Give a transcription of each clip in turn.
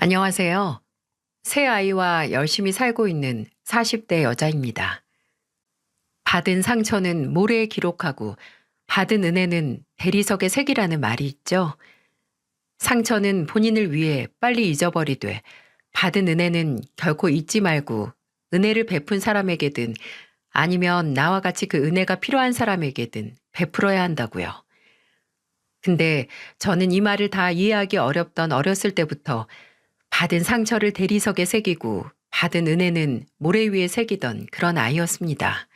안녕하세요. 새 아이와 열심히 살고 있는 40대 여자입니다. 받은 상처는 모래에 기록하고 받은 은혜는 대리석에 새기라는 말이 있죠. 상처는 본인을 위해 빨리 잊어버리되 받은 은혜는 결코 잊지 말고 은혜를 베푼 사람에게든 아니면 나와 같이 그 은혜가 필요한 사람에게든 베풀어야 한다고요. 근데 저는 이 말을 다 이해하기 어렵던 어렸을 때부터 받은 상처를 대리석에 새기고 받은 은혜는 모래 위에 새기던 그런 아이였습니다.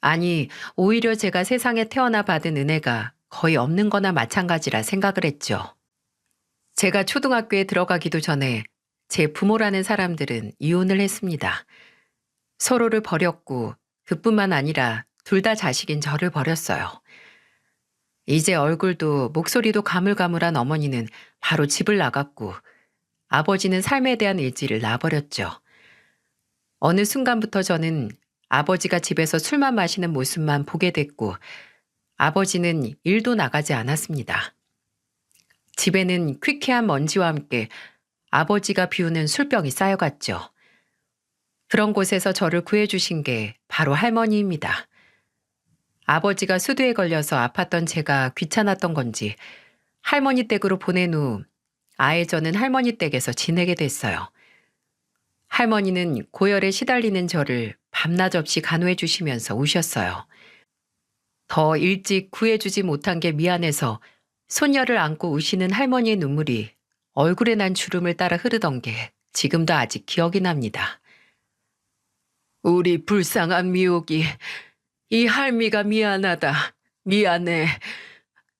아니, 오히려 제가 세상에 태어나 받은 은혜가 거의 없는 거나 마찬가지라 생각을 했죠. 제가 초등학교에 들어가기도 전에 제 부모라는 사람들은 이혼을 했습니다. 서로를 버렸고 그뿐만 아니라 둘 다 자식인 저를 버렸어요. 이제 얼굴도 목소리도 가물가물한 어머니는 바로 집을 나갔고 아버지는 삶에 대한 의지를 놔버렸죠. 어느 순간부터 저는 아버지가 집에서 술만 마시는 모습만 보게 됐고 아버지는 일도 나가지 않았습니다. 집에는 퀴퀴한 먼지와 함께 아버지가 비우는 술병이 쌓여갔죠. 그런 곳에서 저를 구해주신 게 바로 할머니입니다. 아버지가 수두에 걸려서 아팠던 제가 귀찮았던 건지 할머니 댁으로 보낸 후 아예 저는 할머니 댁에서 지내게 됐어요. 할머니는 고열에 시달리는 저를 밤낮 없이 간호해 주시면서 우셨어요. 더 일찍 구해주지 못한 게 미안해서 손녀를 안고 우시는 할머니의 눈물이 얼굴에 난 주름을 따라 흐르던 게 지금도 아직 기억이 납니다. 우리 불쌍한 미옥이 이 할미가 미안하다. 미안해.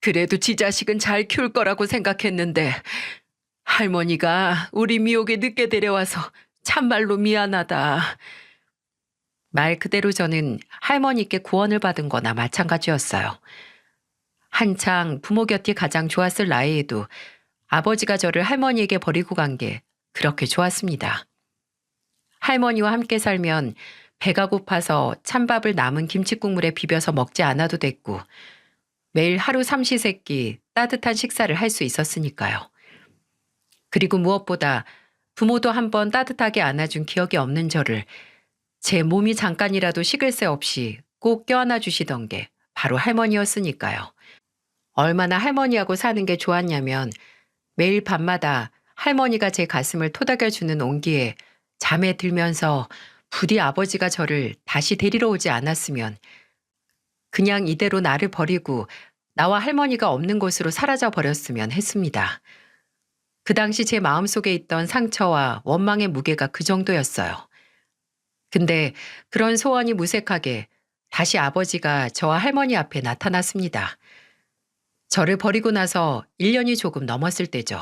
그래도 지 자식은 잘 키울 거라고 생각했는데 할머니가 우리 미옥에 늦게 데려와서 참말로 미안하다. 말 그대로 저는 할머니께 구원을 받은 거나 마찬가지였어요. 한창 부모 곁이 가장 좋았을 나이에도 아버지가 저를 할머니에게 버리고 간 게 그렇게 좋았습니다. 할머니와 함께 살면 배가 고파서 찬밥을 남은 김치국물에 비벼서 먹지 않아도 됐고 매일 하루 삼시세끼 따뜻한 식사를 할 수 있었으니까요. 그리고 무엇보다 부모도 한번 따뜻하게 안아준 기억이 없는 저를 제 몸이 잠깐이라도 식을 새 없이 꼭 껴안아 주시던 게 바로 할머니였으니까요. 얼마나 할머니하고 사는 게 좋았냐면 매일 밤마다 할머니가 제 가슴을 토닥여주는 온기에 잠에 들면서 부디 아버지가 저를 다시 데리러 오지 않았으면 그냥 이대로 나를 버리고 나와 할머니가 없는 곳으로 사라져 버렸으면 했습니다. 그 당시 제 마음속에 있던 상처와 원망의 무게가 그 정도였어요. 근데 그런 소원이 무색하게 다시 아버지가 저와 할머니 앞에 나타났습니다. 저를 버리고 나서 1년이 조금 넘었을 때죠.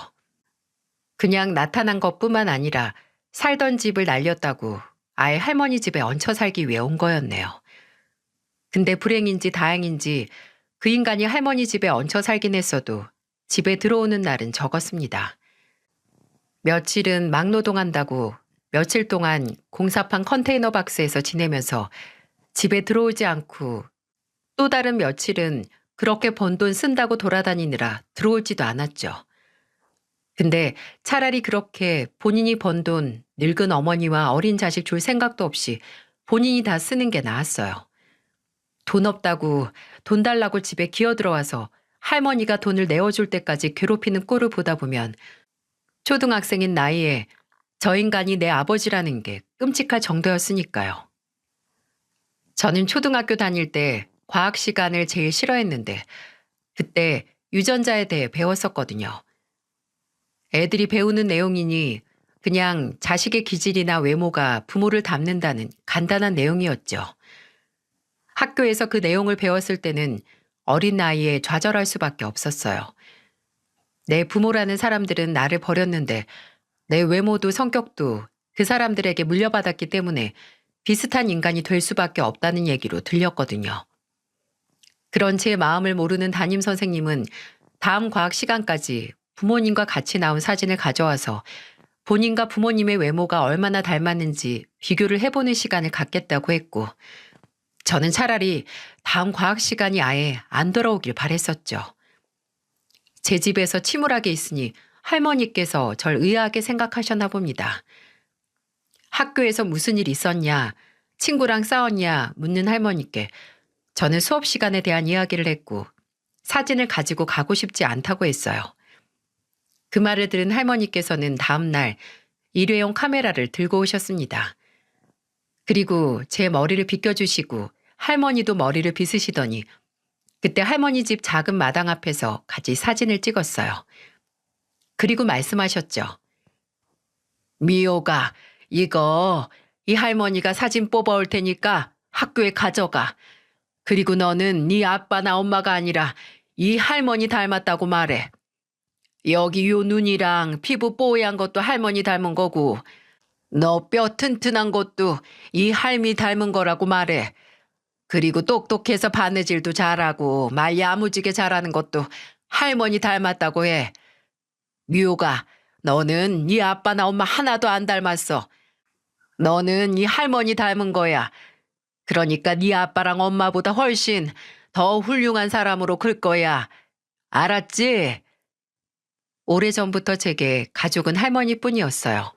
그냥 나타난 것뿐만 아니라 살던 집을 날렸다고 아예 할머니 집에 얹혀 살기 위해 온 거였네요. 근데 불행인지 다행인지 그 인간이 할머니 집에 얹혀 살긴 했어도 집에 들어오는 날은 적었습니다. 며칠은 막노동한다고 며칠 동안 공사판 컨테이너 박스에서 지내면서 집에 들어오지 않고 또 다른 며칠은 그렇게 번 돈 쓴다고 돌아다니느라 들어오지도 않았죠. 근데 차라리 그렇게 본인이 번 돈 늙은 어머니와 어린 자식 줄 생각도 없이 본인이 다 쓰는 게 나았어요. 돈 없다고 돈 달라고 집에 기어들어와서 할머니가 돈을 내어줄 때까지 괴롭히는 꼴을 보다 보면 초등학생인 나이에 저 인간이 내 아버지라는 게 끔찍할 정도였으니까요. 저는 초등학교 다닐 때 과학 시간을 제일 싫어했는데 그때 유전자에 대해 배웠었거든요. 애들이 배우는 내용이니 그냥 자식의 기질이나 외모가 부모를 닮는다는 간단한 내용이었죠. 학교에서 그 내용을 배웠을 때는 어린 나이에 좌절할 수밖에 없었어요. 내 부모라는 사람들은 나를 버렸는데 내 외모도 성격도 그 사람들에게 물려받았기 때문에 비슷한 인간이 될 수밖에 없다는 얘기로 들렸거든요. 그런 제 마음을 모르는 담임 선생님은 다음 과학 시간까지 부모님과 같이 나온 사진을 가져와서 본인과 부모님의 외모가 얼마나 닮았는지 비교를 해보는 시간을 갖겠다고 했고 저는 차라리 다음 과학 시간이 아예 안 돌아오길 바랬었죠. 제 집에서 침울하게 있으니 할머니께서 절 의아하게 생각하셨나 봅니다. 학교에서 무슨 일 있었냐, 친구랑 싸웠냐 묻는 할머니께 저는 수업 시간에 대한 이야기를 했고 사진을 가지고 가고 싶지 않다고 했어요. 그 말을 들은 할머니께서는 다음 날 일회용 카메라를 들고 오셨습니다. 그리고 제 머리를 빗겨주시고 할머니도 머리를 빗으시더니 그때 할머니 집 작은 마당 앞에서 같이 사진을 찍었어요. 그리고 말씀하셨죠. 미호가 이거 이 할머니가 사진 뽑아올 테니까 학교에 가져가. 그리고 너는 네 아빠나 엄마가 아니라 이 할머니 닮았다고 말해. 여기 요 눈이랑 피부 뽀얀 것도 할머니 닮은 거고 너 뼈 튼튼한 것도 이 할미 닮은 거라고 말해. 그리고 똑똑해서 바느질도 잘하고 말 야무지게 잘하는 것도 할머니 닮았다고 해. 미호가 너는 네 아빠나 엄마 하나도 안 닮았어. 너는 네 할머니 닮은 거야. 그러니까 네 아빠랑 엄마보다 훨씬 더 훌륭한 사람으로 클 거야. 알았지? 오래전부터 제게 가족은 할머니뿐이었어요.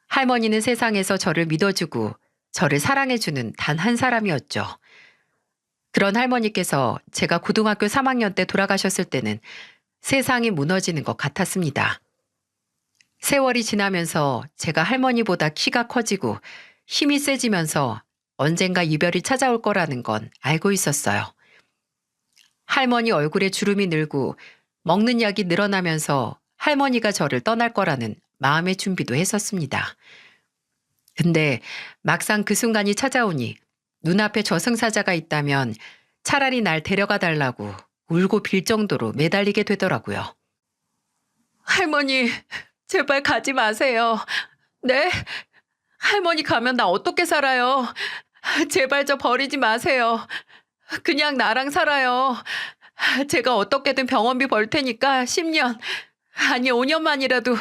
할머니는 세상에서 저를 믿어주고 저를 사랑해주는 단 한 사람이었죠. 그런 할머니께서 제가 고등학교 3학년 때 돌아가셨을 때는 세상이 무너지는 것 같았습니다. 세월이 지나면서 제가 할머니보다 키가 커지고 힘이 세지면서 언젠가 이별이 찾아올 거라는 건 알고 있었어요. 할머니 얼굴에 주름이 늘고 먹는 약이 늘어나면서 할머니가 저를 떠날 거라는 마음의 준비도 했었습니다. 근데 막상 그 순간이 찾아오니 눈앞에 저승사자가 있다면 차라리 날 데려가 달라고 울고 빌 정도로 매달리게 되더라고요. 할머니, 제발 가지 마세요. 네? 할머니 가면 나 어떻게 살아요? 제발 저 버리지 마세요. 그냥 나랑 살아요. 제가 어떻게든 병원비 벌 테니까 10년, 아니 5년만이라도,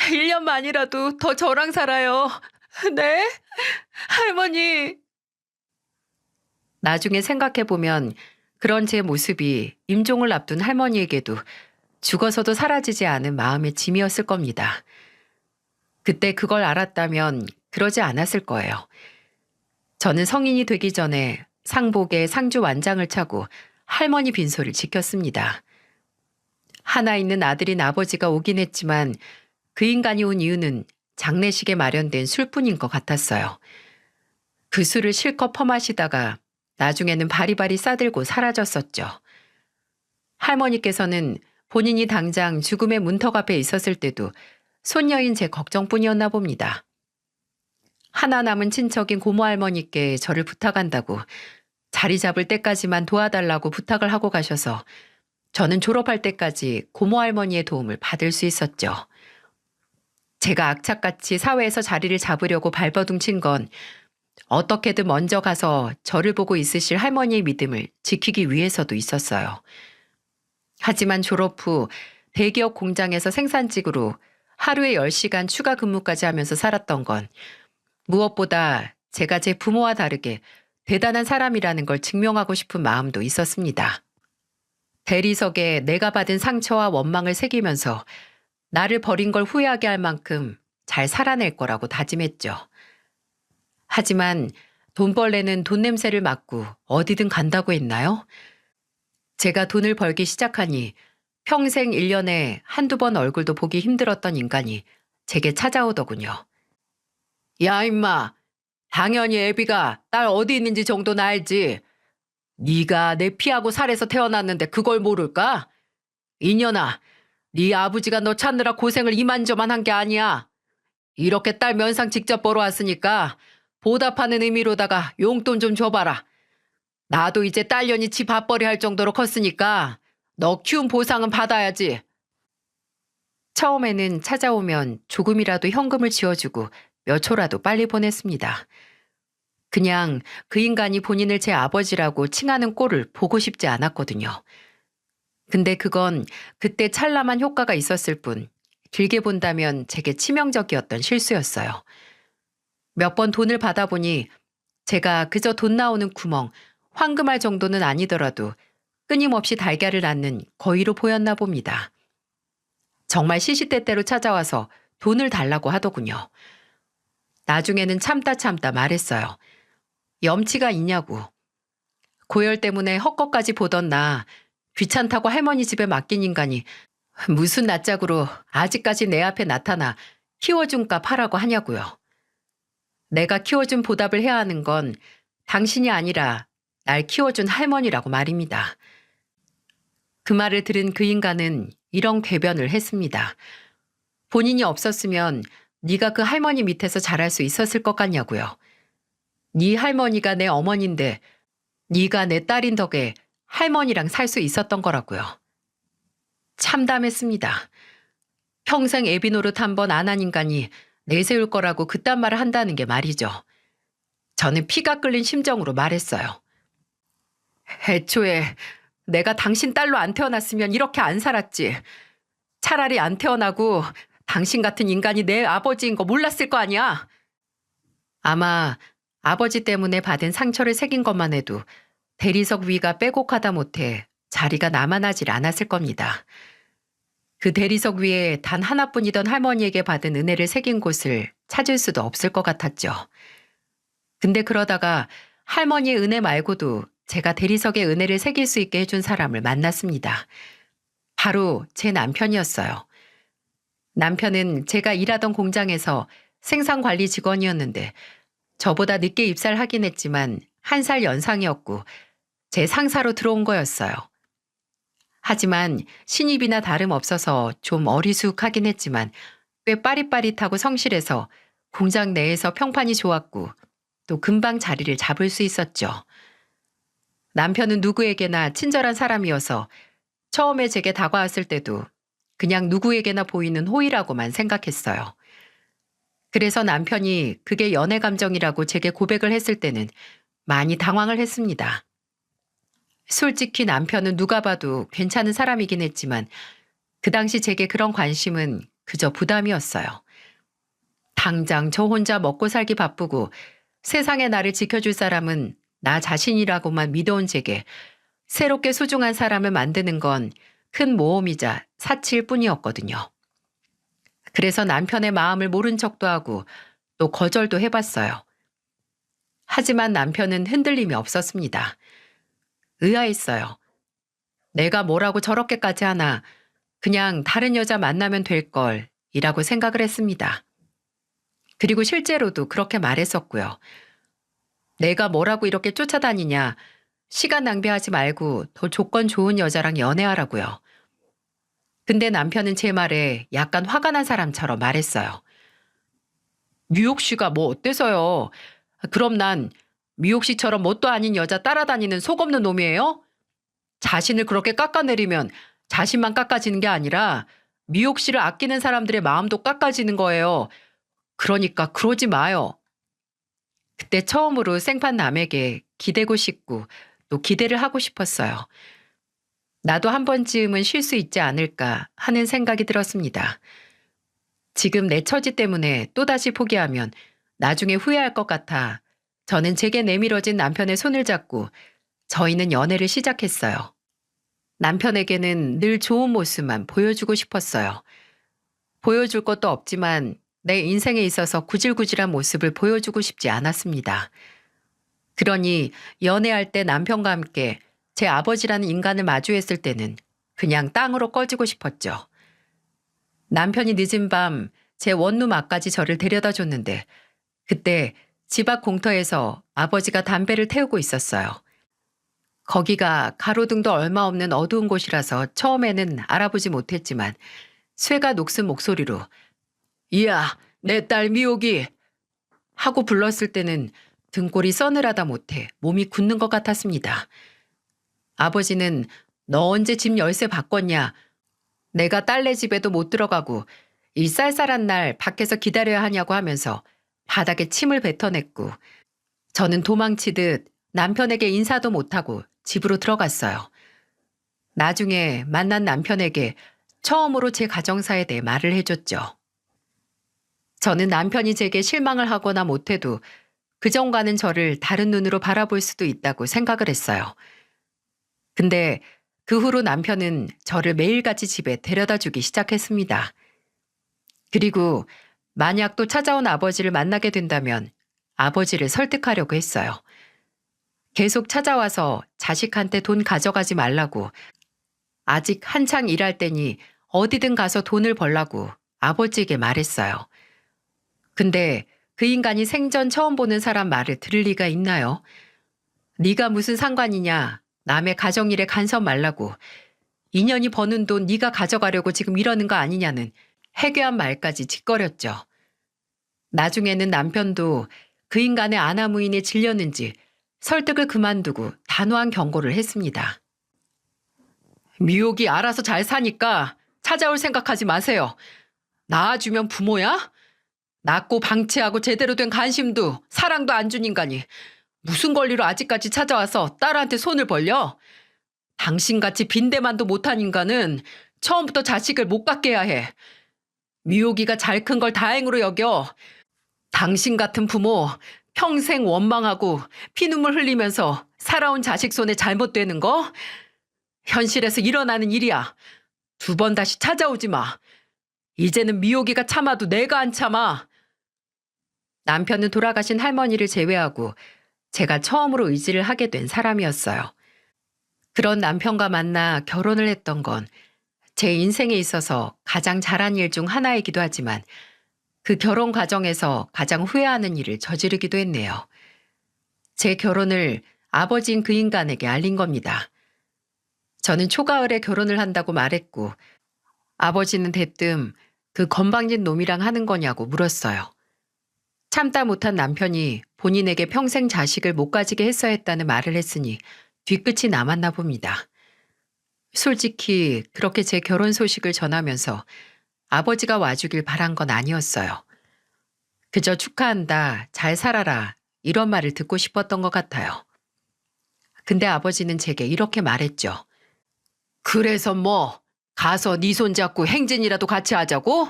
1년만이라도 더 저랑 살아요. 네? 할머니. 나중에 생각해보면 그런 제 모습이 임종을 앞둔 할머니에게도 죽어서도 사라지지 않은 마음의 짐이었을 겁니다. 그때 그걸 알았다면 그러지 않았을 거예요. 저는 성인이 되기 전에 상복에 상주 완장을 차고 할머니 빈소를 지켰습니다. 하나 있는 아들인 아버지가 오긴 했지만 그 인간이 온 이유는 장례식에 마련된 술뿐인 것 같았어요. 그 술을 실컷 퍼마시다가 나중에는 바리바리 싸들고 사라졌었죠. 할머니께서는 본인이 당장 죽음의 문턱 앞에 있었을 때도 손녀인 제 걱정뿐이었나 봅니다. 하나 남은 친척인 고모 할머니께 저를 부탁한다고 자리 잡을 때까지만 도와달라고 부탁을 하고 가셔서 저는 졸업할 때까지 고모 할머니의 도움을 받을 수 있었죠. 제가 악착같이 사회에서 자리를 잡으려고 발버둥 친 건 어떻게든 먼저 가서 저를 보고 있으실 할머니의 믿음을 지키기 위해서도 있었어요. 하지만 졸업 후 대기업 공장에서 생산직으로 하루에 10시간 추가 근무까지 하면서 살았던 건 무엇보다 제가 제 부모와 다르게 대단한 사람이라는 걸 증명하고 싶은 마음도 있었습니다. 대리석에 내가 받은 상처와 원망을 새기면서 나를 버린 걸 후회하게 할 만큼 잘 살아낼 거라고 다짐했죠. 하지만 돈벌레는 돈 냄새를 맡고 어디든 간다고 했나요? 제가 돈을 벌기 시작하니 평생 1년에 한두 번 얼굴도 보기 힘들었던 인간이 제게 찾아오더군요. 야 임마, 당연히 애비가 딸 어디 있는지 정도는 알지. 네가 내 피하고 살에서 태어났는데 그걸 모를까? 이년아, 네 아버지가 너 찾느라 고생을 이만저만 한 게 아니야. 이렇게 딸 면상 직접 보러 왔으니까 보답하는 의미로다가 용돈 좀 줘봐라. 나도 이제 딸년이 집 밥벌이 할 정도로 컸으니까 너 키운 보상은 받아야지. 처음에는 찾아오면 조금이라도 현금을 지어주고 몇 초라도 빨리 보냈습니다. 그냥 그 인간이 본인을 제 아버지라고 칭하는 꼴을 보고 싶지 않았거든요. 근데 그건 그때 찬란한 효과가 있었을 뿐 길게 본다면 제게 치명적이었던 실수였어요. 몇 번 돈을 받아보니 제가 그저 돈 나오는 구멍, 황금알 정도는 아니더라도 끊임없이 달걀을 낳는 거위로 보였나 봅니다. 정말 시시때때로 찾아와서 돈을 달라고 하더군요. 나중에는 참다 말했어요. 염치가 있냐고. 고열 때문에 헛것까지 보던 나 귀찮다고 할머니 집에 맡긴 인간이 무슨 낯짝으로 아직까지 내 앞에 나타나 키워준 값 하라고 하냐고요. 내가 키워준 보답을 해야 하는 건 당신이 아니라 날 키워준 할머니라고 말입니다. 그 말을 들은 그 인간은 이런 궤변을 했습니다. 본인이 없었으면 네가 그 할머니 밑에서 자랄 수 있었을 것 같냐고요. 네 할머니가 내 어머니인데 네가 내 딸인 덕에 할머니랑 살 수 있었던 거라고요. 참담했습니다. 평생 애비 노릇 한 번 안 한 인간이 내세울 거라고 그딴 말을 한다는 게 말이죠. 저는 피가 끓는 심정으로 말했어요. 애초에 내가 당신 딸로 안 태어났으면 이렇게 안 살았지. 차라리 안 태어나고 당신 같은 인간이 내 아버지인 거 몰랐을 거 아니야. 아마 아버지 때문에 받은 상처를 새긴 것만 해도 대리석 위가 빼곡하다 못해 자리가 남아나질 않았을 겁니다. 그 대리석 위에 단 하나뿐이던 할머니에게 받은 은혜를 새긴 곳을 찾을 수도 없을 것 같았죠. 근데 그러다가 할머니의 은혜 말고도 제가 대리석의 은혜를 새길 수 있게 해준 사람을 만났습니다. 바로 제 남편이었어요. 남편은 제가 일하던 공장에서 생산관리 직원이었는데 저보다 늦게 입사를 하긴 했지만 1살 연상이었고 제 상사로 들어온 거였어요. 하지만 신입이나 다름없어서 좀 어리숙하긴 했지만 꽤 빠릿빠릿하고 성실해서 공장 내에서 평판이 좋았고 또 금방 자리를 잡을 수 있었죠. 남편은 누구에게나 친절한 사람이어서 처음에 제게 다가왔을 때도 그냥 누구에게나 보이는 호의라고만 생각했어요. 그래서 남편이 그게 연애 감정이라고 제게 고백을 했을 때는 많이 당황을 했습니다. 솔직히 남편은 누가 봐도 괜찮은 사람이긴 했지만 그 당시 제게 그런 관심은 그저 부담이었어요. 당장 저 혼자 먹고 살기 바쁘고 세상에 나를 지켜줄 사람은 나 자신이라고만 믿어온 제게 새롭게 소중한 사람을 만드는 건 큰 모험이자 사치일 뿐이었거든요. 그래서 남편의 마음을 모른 척도 하고 또 거절도 해봤어요. 하지만 남편은 흔들림이 없었습니다. 의아했어요. 내가 뭐라고 저렇게까지 하나 그냥 다른 여자 만나면 될 걸 이라고 생각을 했습니다. 그리고 실제로도 그렇게 말했었고요. 내가 뭐라고 이렇게 쫓아다니냐. 시간 낭비하지 말고 더 조건 좋은 여자랑 연애하라고요. 근데 남편은 제 말에 약간 화가 난 사람처럼 말했어요. 미옥 씨가 뭐 어때서요? 그럼 난 미옥 씨처럼 뭣도 아닌 여자 따라다니는 속 없는 놈이에요? 자신을 그렇게 깎아내리면 자신만 깎아지는 게 아니라 미옥 씨를 아끼는 사람들의 마음도 깎아지는 거예요. 그러니까 그러지 마요. 그때 처음으로 생판 남에게 기대고 싶고 또 기대를 하고 싶었어요. 나도 한 번쯤은 쉴 수 있지 않을까 하는 생각이 들었습니다. 지금 내 처지 때문에 또다시 포기하면 나중에 후회할 것 같아 저는 제게 내밀어진 남편의 손을 잡고 저희는 연애를 시작했어요. 남편에게는 늘 좋은 모습만 보여주고 싶었어요. 보여줄 것도 없지만 내 인생에 있어서 구질구질한 모습을 보여주고 싶지 않았습니다. 그러니 연애할 때 남편과 함께 제 아버지라는 인간을 마주했을 때는 그냥 땅으로 꺼지고 싶었죠. 남편이 늦은 밤 제 원룸 앞까지 저를 데려다 줬는데 그때 집 앞 공터에서 아버지가 담배를 태우고 있었어요. 거기가 가로등도 얼마 없는 어두운 곳이라서 처음에는 알아보지 못했지만 쇠가 녹슨 목소리로 이야 내 딸 미옥이 하고 불렀을 때는 등골이 서늘하다 못해 몸이 굳는 것 같았습니다. 아버지는 너 언제 집 열쇠 바꿨냐? 내가 딸네 집에도 못 들어가고 이 쌀쌀한 날 밖에서 기다려야 하냐고 하면서 바닥에 침을 뱉어냈고 저는 도망치듯 남편에게 인사도 못하고 집으로 들어갔어요. 나중에 만난 남편에게 처음으로 제 가정사에 대해 말을 해줬죠. 저는 남편이 제게 실망을 하거나 못해도 그전과는 저를 다른 눈으로 바라볼 수도 있다고 생각을 했어요. 근데 그 후로 남편은 저를 매일같이 집에 데려다 주기 시작했습니다. 그리고 만약 또 찾아온 아버지를 만나게 된다면 아버지를 설득하려고 했어요. 계속 찾아와서 자식한테 돈 가져가지 말라고, 아직 한창 일할 때니 어디든 가서 돈을 벌라고 아버지에게 말했어요. 근데 그 인간이 생전 처음 보는 사람 말을 들을 리가 있나요? 네가 무슨 상관이냐, 남의 가정일에 간섭 말라고, 인연이 버는 돈 네가 가져가려고 지금 이러는 거 아니냐는 해괴한 말까지 짓거렸죠. 나중에는 남편도 그 인간의 아나무인에 질렸는지 설득을 그만두고 단호한 경고를 했습니다. 미옥이 알아서 잘 사니까 찾아올 생각하지 마세요. 낳아주면 부모야? 낳고 방치하고 제대로 된 관심도 사랑도 안 준 인간이 무슨 권리로 아직까지 찾아와서 딸한테 손을 벌려? 당신같이 빈대만도 못한 인간은 처음부터 자식을 못 갖게 해야 해. 미옥이가 잘 큰 걸 다행으로 여겨. 당신 같은 부모 평생 원망하고 피눈물 흘리면서 살아온 자식 손에 잘못되는 거? 현실에서 일어나는 일이야. 2번 다시 찾아오지 마. 이제는 미옥이가 참아도 내가 안 참아. 남편은 돌아가신 할머니를 제외하고 제가 처음으로 의지를 하게 된 사람이었어요. 그런 남편과 만나 결혼을 했던 건 제 인생에 있어서 가장 잘한 일 중 하나이기도 하지만 그 결혼 과정에서 가장 후회하는 일을 저지르기도 했네요. 제 결혼을 아버지인 그 인간에게 알린 겁니다. 저는 초가을에 결혼을 한다고 말했고 아버지는 대뜸 그 건방진 놈이랑 하는 거냐고 물었어요. 참다 못한 남편이 본인에게 평생 자식을 못 가지게 했어야 했다는 말을 했으니 뒤끝이 남았나 봅니다. 솔직히 그렇게 제 결혼 소식을 전하면서 아버지가 와주길 바란 건 아니었어요. 그저 축하한다, 잘 살아라 이런 말을 듣고 싶었던 것 같아요. 근데 아버지는 제게 이렇게 말했죠. 그래서 뭐 가서 네 손잡고 행진이라도 같이 하자고?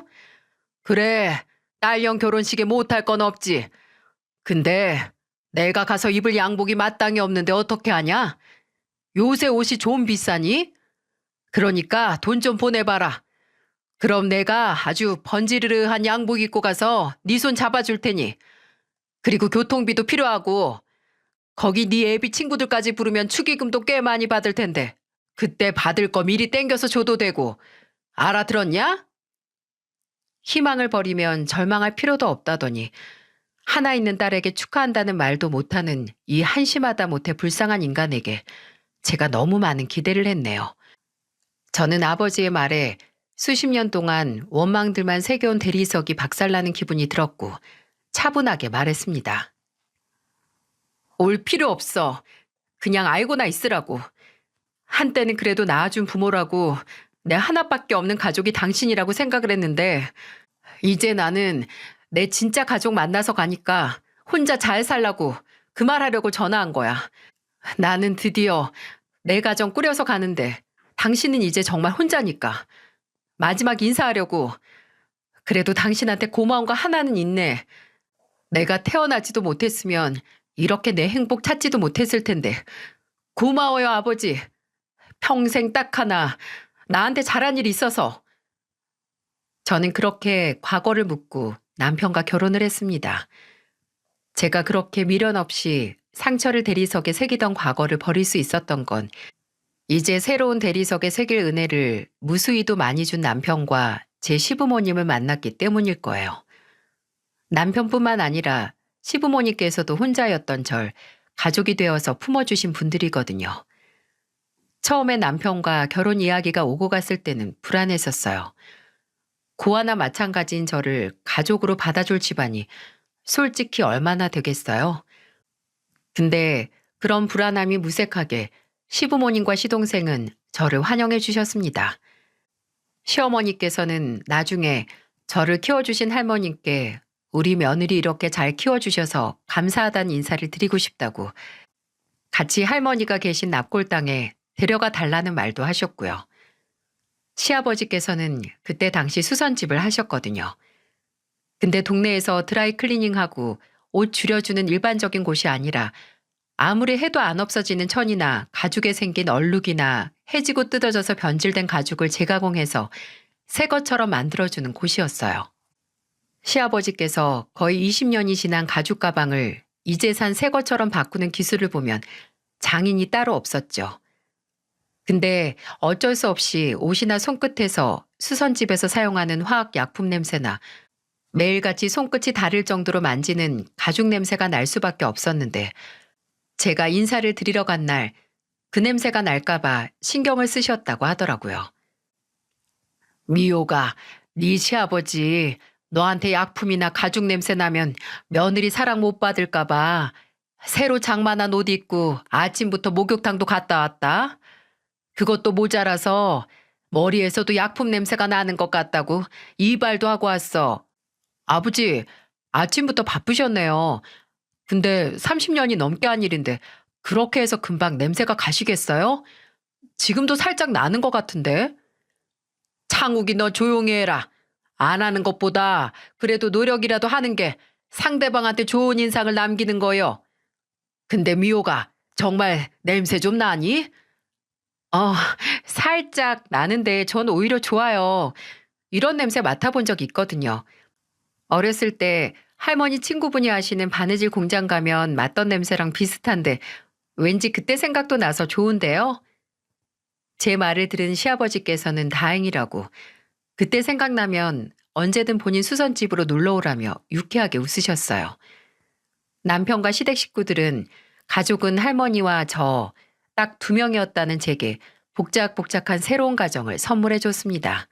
그래, 딸형 결혼식에 못할 건 없지. 근데 내가 가서 입을 양복이 마땅히 없는데 어떻게 하냐? 요새 옷이 좀 비싸니? 그러니까 돈 좀 보내봐라. 그럼 내가 아주 번지르르한 양복 입고 가서 네 손 잡아줄 테니. 그리고 교통비도 필요하고 거기 네 애비 친구들까지 부르면 축의금도 꽤 많이 받을 텐데 그때 받을 거 미리 땡겨서 줘도 되고. 알아들었냐? 희망을 버리면 절망할 필요도 없다더니 하나 있는 딸에게 축하한다는 말도 못하는 이 한심하다 못해 불쌍한 인간에게 제가 너무 많은 기대를 했네요. 저는 아버지의 말에 수십 년 동안 원망들만 새겨온 대리석이 박살나는 기분이 들었고 차분하게 말했습니다. 올 필요 없어. 그냥 알고나 있으라고. 한때는 그래도 낳아준 부모라고 내 하나밖에 없는 가족이 당신이라고 생각을 했는데 이제 나는 내 진짜 가족 만나서 가니까 혼자 잘 살라고 그 말하려고 전화한 거야. 나는 드디어 내 가정 꾸려서 가는데 당신은 이제 정말 혼자니까. 마지막 인사하려고. 그래도 당신한테 고마운 거 하나는 있네. 내가 태어나지도 못했으면 이렇게 내 행복 찾지도 못했을 텐데. 고마워요, 아버지. 평생 딱 하나 나한테 잘한 일이 있어서. 저는 그렇게 과거를 묻고 남편과 결혼을 했습니다. 제가 그렇게 미련 없이 상처를 대리석에 새기던 과거를 버릴 수 있었던 건 이제 새로운 대리석에 새길 은혜를 무수히도 많이 준 남편과 제 시부모님을 만났기 때문일 거예요. 남편뿐만 아니라 시부모님께서도 혼자였던 절 가족이 되어서 품어주신 분들이거든요. 처음에 남편과 결혼 이야기가 오고 갔을 때는 불안했었어요. 고아나 마찬가지인 저를 가족으로 받아줄 집안이 솔직히 얼마나 되겠어요? 근데 그런 불안함이 무색하게 시부모님과 시동생은 저를 환영해 주셨습니다. 시어머니께서는 나중에 저를 키워주신 할머님께 우리 며느리 이렇게 잘 키워주셔서 감사하다는 인사를 드리고 싶다고 같이 할머니가 계신 납골당에 데려가 달라는 말도 하셨고요. 시아버지께서는 그때 당시 수선집을 하셨거든요. 근데 동네에서 드라이 클리닝하고 옷 줄여주는 일반적인 곳이 아니라 아무리 해도 안 없어지는 천이나 가죽에 생긴 얼룩이나 해지고 뜯어져서 변질된 가죽을 재가공해서 새 것처럼 만들어주는 곳이었어요. 시아버지께서 거의 20년이 지난 가죽 가방을 이제 산 새 것처럼 바꾸는 기술을 보면 장인이 따로 없었죠. 근데 어쩔 수 없이 옷이나 손끝에서 수선집에서 사용하는 화학 약품 냄새나 매일같이 손끝이 다릴 정도로 만지는 가죽 냄새가 날 수밖에 없었는데 제가 인사를 드리러 간 날 그 냄새가 날까봐 신경을 쓰셨다고 하더라고요. 미호가 네 시아버지 너한테 약품이나 가죽 냄새 나면 며느리 사랑 못 받을까봐 새로 장만한 옷 입고 아침부터 목욕탕도 갔다 왔다. 그것도 모자라서 머리에서도 약품 냄새가 나는 것 같다고 이발도 하고 왔어. 아버지, 아침부터 바쁘셨네요. 근데 30년이 넘게 한 일인데 그렇게 해서 금방 냄새가 가시겠어요? 지금도 살짝 나는 것 같은데. 창욱이 너 조용히 해라. 안 하는 것보다 그래도 노력이라도 하는 게 상대방한테 좋은 인상을 남기는 거요. 근데 미호가 정말 냄새 좀 나니? 어, 살짝 나는데 전 오히려 좋아요. 이런 냄새 맡아본 적 있거든요. 어렸을 때 할머니 친구분이 하시는 바느질 공장 가면 맡던 냄새랑 비슷한데 왠지 그때 생각도 나서 좋은데요. 제 말을 들은 시아버지께서는 다행이라고 그때 생각나면 언제든 본인 수선집으로 놀러 오라며 유쾌하게 웃으셨어요. 남편과 시댁 식구들은 가족은 할머니와 저 딱 2명이었다는 제게 복작복작한 새로운 가정을 선물해 줬습니다.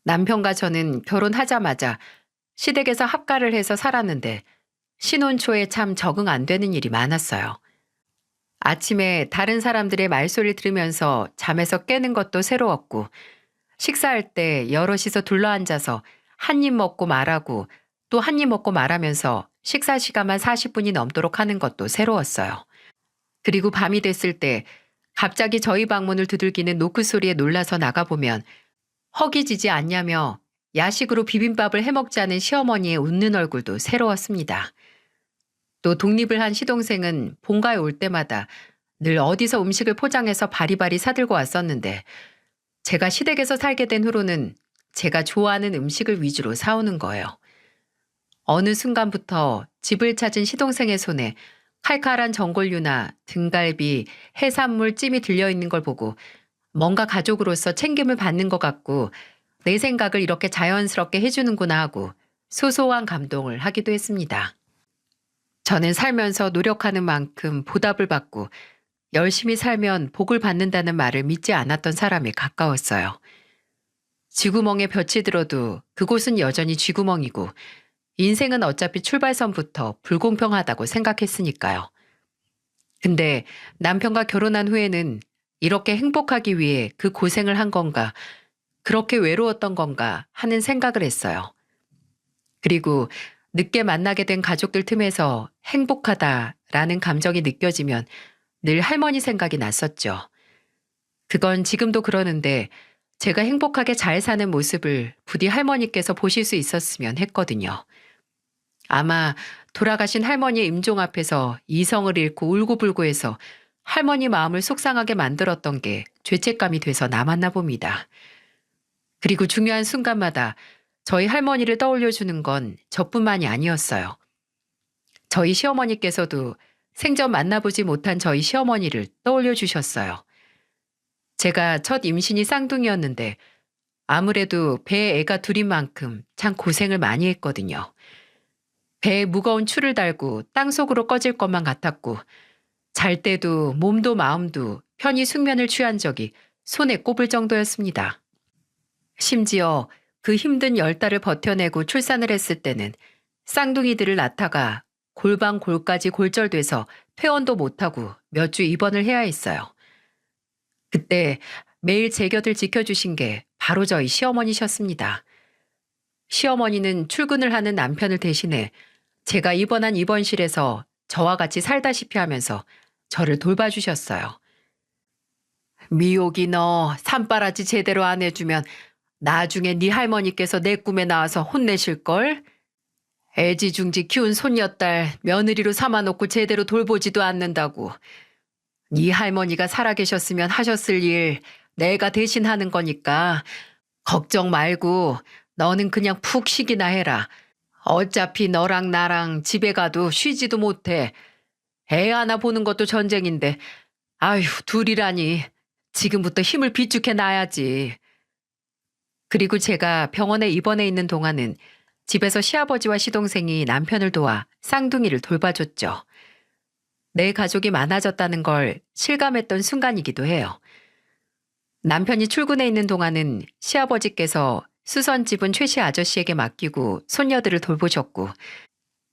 남편과 저는 결혼하자마자 시댁에서 합가를 해서 살았는데 신혼 초에 참 적응 안 되는 일이 많았어요. 아침에 다른 사람들의 말소리를 들으면서 잠에서 깨는 것도 새로웠고 식사할 때 여럿이서 둘러앉아서 한 입 먹고 말하고 또 한 입 먹고 말하면서 식사 시간만 40분이 넘도록 하는 것도 새로웠어요. 그리고 밤이 됐을 때 갑자기 저희 방문을 두들기는 노크 소리에 놀라서 나가보면 허기지지 않냐며 야식으로 비빔밥을 해먹자는 시어머니의 웃는 얼굴도 새로웠습니다. 또 독립을 한 시동생은 본가에 올 때마다 늘 어디서 음식을 포장해서 바리바리 사들고 왔었는데 제가 시댁에서 살게 된 후로는 제가 좋아하는 음식을 위주로 사오는 거예요. 어느 순간부터 집을 찾은 시동생의 손에 칼칼한 전골류나 등갈비, 해산물 찜이 들려있는 걸 보고 뭔가 가족으로서 챙김을 받는 것 같고 내 생각을 이렇게 자연스럽게 해주는구나 하고 소소한 감동을 하기도 했습니다. 저는 살면서 노력하는 만큼 보답을 받고 열심히 살면 복을 받는다는 말을 믿지 않았던 사람에 가까웠어요. 쥐구멍에 볕이 들어도 그곳은 여전히 쥐구멍이고 인생은 어차피 출발선부터 불공평하다고 생각했으니까요. 근데 남편과 결혼한 후에는 이렇게 행복하기 위해 그 고생을 한 건가, 그렇게 외로웠던 건가 하는 생각을 했어요. 그리고 늦게 만나게 된 가족들 틈에서 행복하다라는 감정이 느껴지면 늘 할머니 생각이 났었죠. 그건 지금도 그러는데 제가 행복하게 잘 사는 모습을 부디 할머니께서 보실 수 있었으면 했거든요. 아마 돌아가신 할머니의 임종 앞에서 이성을 잃고 울고불고 해서 할머니 마음을 속상하게 만들었던 게 죄책감이 돼서 남았나 봅니다. 그리고 중요한 순간마다 저희 할머니를 떠올려주는 건 저뿐만이 아니었어요. 저희 시어머니께서도 생전 만나보지 못한 저희 시어머니를 떠올려주셨어요. 제가 첫 임신이 쌍둥이였는데 아무래도 배에 애가 둘인 만큼 참 고생을 많이 했거든요. 배에 무거운 추를 달고 땅속으로 꺼질 것만 같았고 잘 때도 몸도 마음도 편히 숙면을 취한 적이 손에 꼽을 정도였습니다. 심지어 그 힘든 10달을 버텨내고 출산을 했을 때는 쌍둥이들을 낳다가 골반골까지 골절돼서 퇴원도 못하고 몇 주 입원을 해야 했어요. 그때 매일 제 곁을 지켜주신 게 바로 저희 시어머니셨습니다. 시어머니는 출근을 하는 남편을 대신해 제가 입원한 입원실에서 저와 같이 살다시피 하면서 저를 돌봐주셨어요. 미옥이 너 산바라지 제대로 안 해주면 나중에 네 할머니께서 내 꿈에 나와서 혼내실걸? 애지중지 키운 손녀딸 며느리로 삼아놓고 제대로 돌보지도 않는다고. 네 할머니가 살아계셨으면 하셨을 일 내가 대신 하는 거니까 걱정 말고 너는 그냥 푹 쉬기나 해라. 어차피 너랑 나랑 집에 가도 쉬지도 못해. 애 하나 보는 것도 전쟁인데 아휴 둘이라니 지금부터 힘을 비축해 놔야지. 그리고 제가 병원에 입원해 있는 동안은 집에서 시아버지와 시동생이 남편을 도와 쌍둥이를 돌봐줬죠. 내 가족이 많아졌다는 걸 실감했던 순간이기도 해요. 남편이 출근해 있는 동안은 시아버지께서 수선집은 최씨 아저씨에게 맡기고 손녀들을 돌보셨고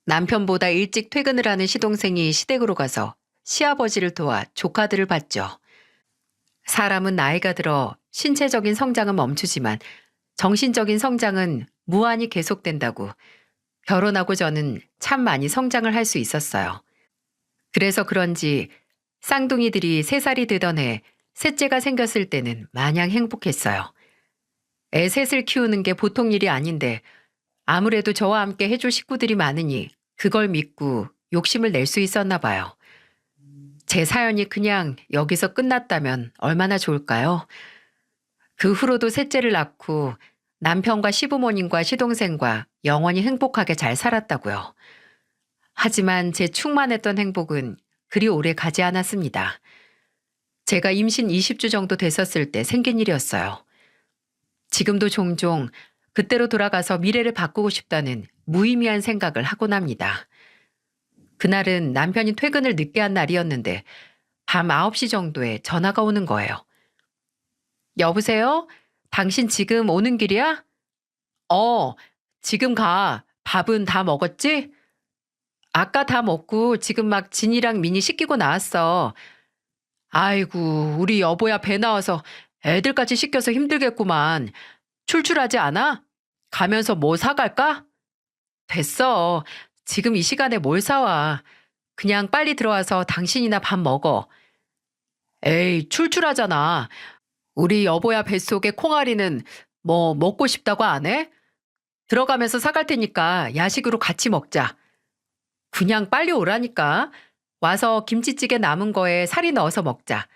남편보다 일찍 퇴근을 하는 시동생이 시댁으로 가서 시아버지를 도와 조카들을 봤죠. 사람은 나이가 들어 신체적인 성장은 멈추지만 정신적인 성장은 무한히 계속된다고 결혼하고 저는 참 많이 성장을 할 수 있었어요. 그래서 그런지 쌍둥이들이 3살이 되던 해 셋째가 생겼을 때는 마냥 행복했어요. 애 셋을 키우는 게 보통 일이 아닌데 아무래도 저와 함께 해줄 식구들이 많으니 그걸 믿고 욕심을 낼 수 있었나 봐요. 제 사연이 그냥 여기서 끝났다면 얼마나 좋을까요? 그 후로도 셋째를 낳고 남편과 시부모님과 시동생과 영원히 행복하게 잘 살았다고요. 하지만 제 충만했던 행복은 그리 오래 가지 않았습니다. 제가 임신 20주 정도 됐었을 때 생긴 일이었어요. 지금도 종종 그때로 돌아가서 미래를 바꾸고 싶다는 무의미한 생각을 하곤 합니다. 그날은 남편이 퇴근을 늦게 한 날이었는데 밤 9시 정도에 전화가 오는 거예요. 여보세요? 당신 지금 오는 길이야? 어, 지금 가. 밥은 다 먹었지? 아까 다 먹고 지금 막 진이랑 민이 씻기고 나왔어. 아이고, 우리 여보야 배 나와서 애들까지 씻겨서 힘들겠구만. 출출하지 않아? 가면서 뭐 사갈까? 됐어. 지금 이 시간에 뭘 사와. 그냥 빨리 들어와서 당신이나 밥 먹어. 에이, 출출하잖아. 우리 여보야 뱃속에 콩알이는 뭐 먹고 싶다고 안 해? 들어가면서 사갈 테니까 야식으로 같이 먹자. 그냥 빨리 오라니까. 와서 김치찌개 남은 거에 살이 넣어서 먹자.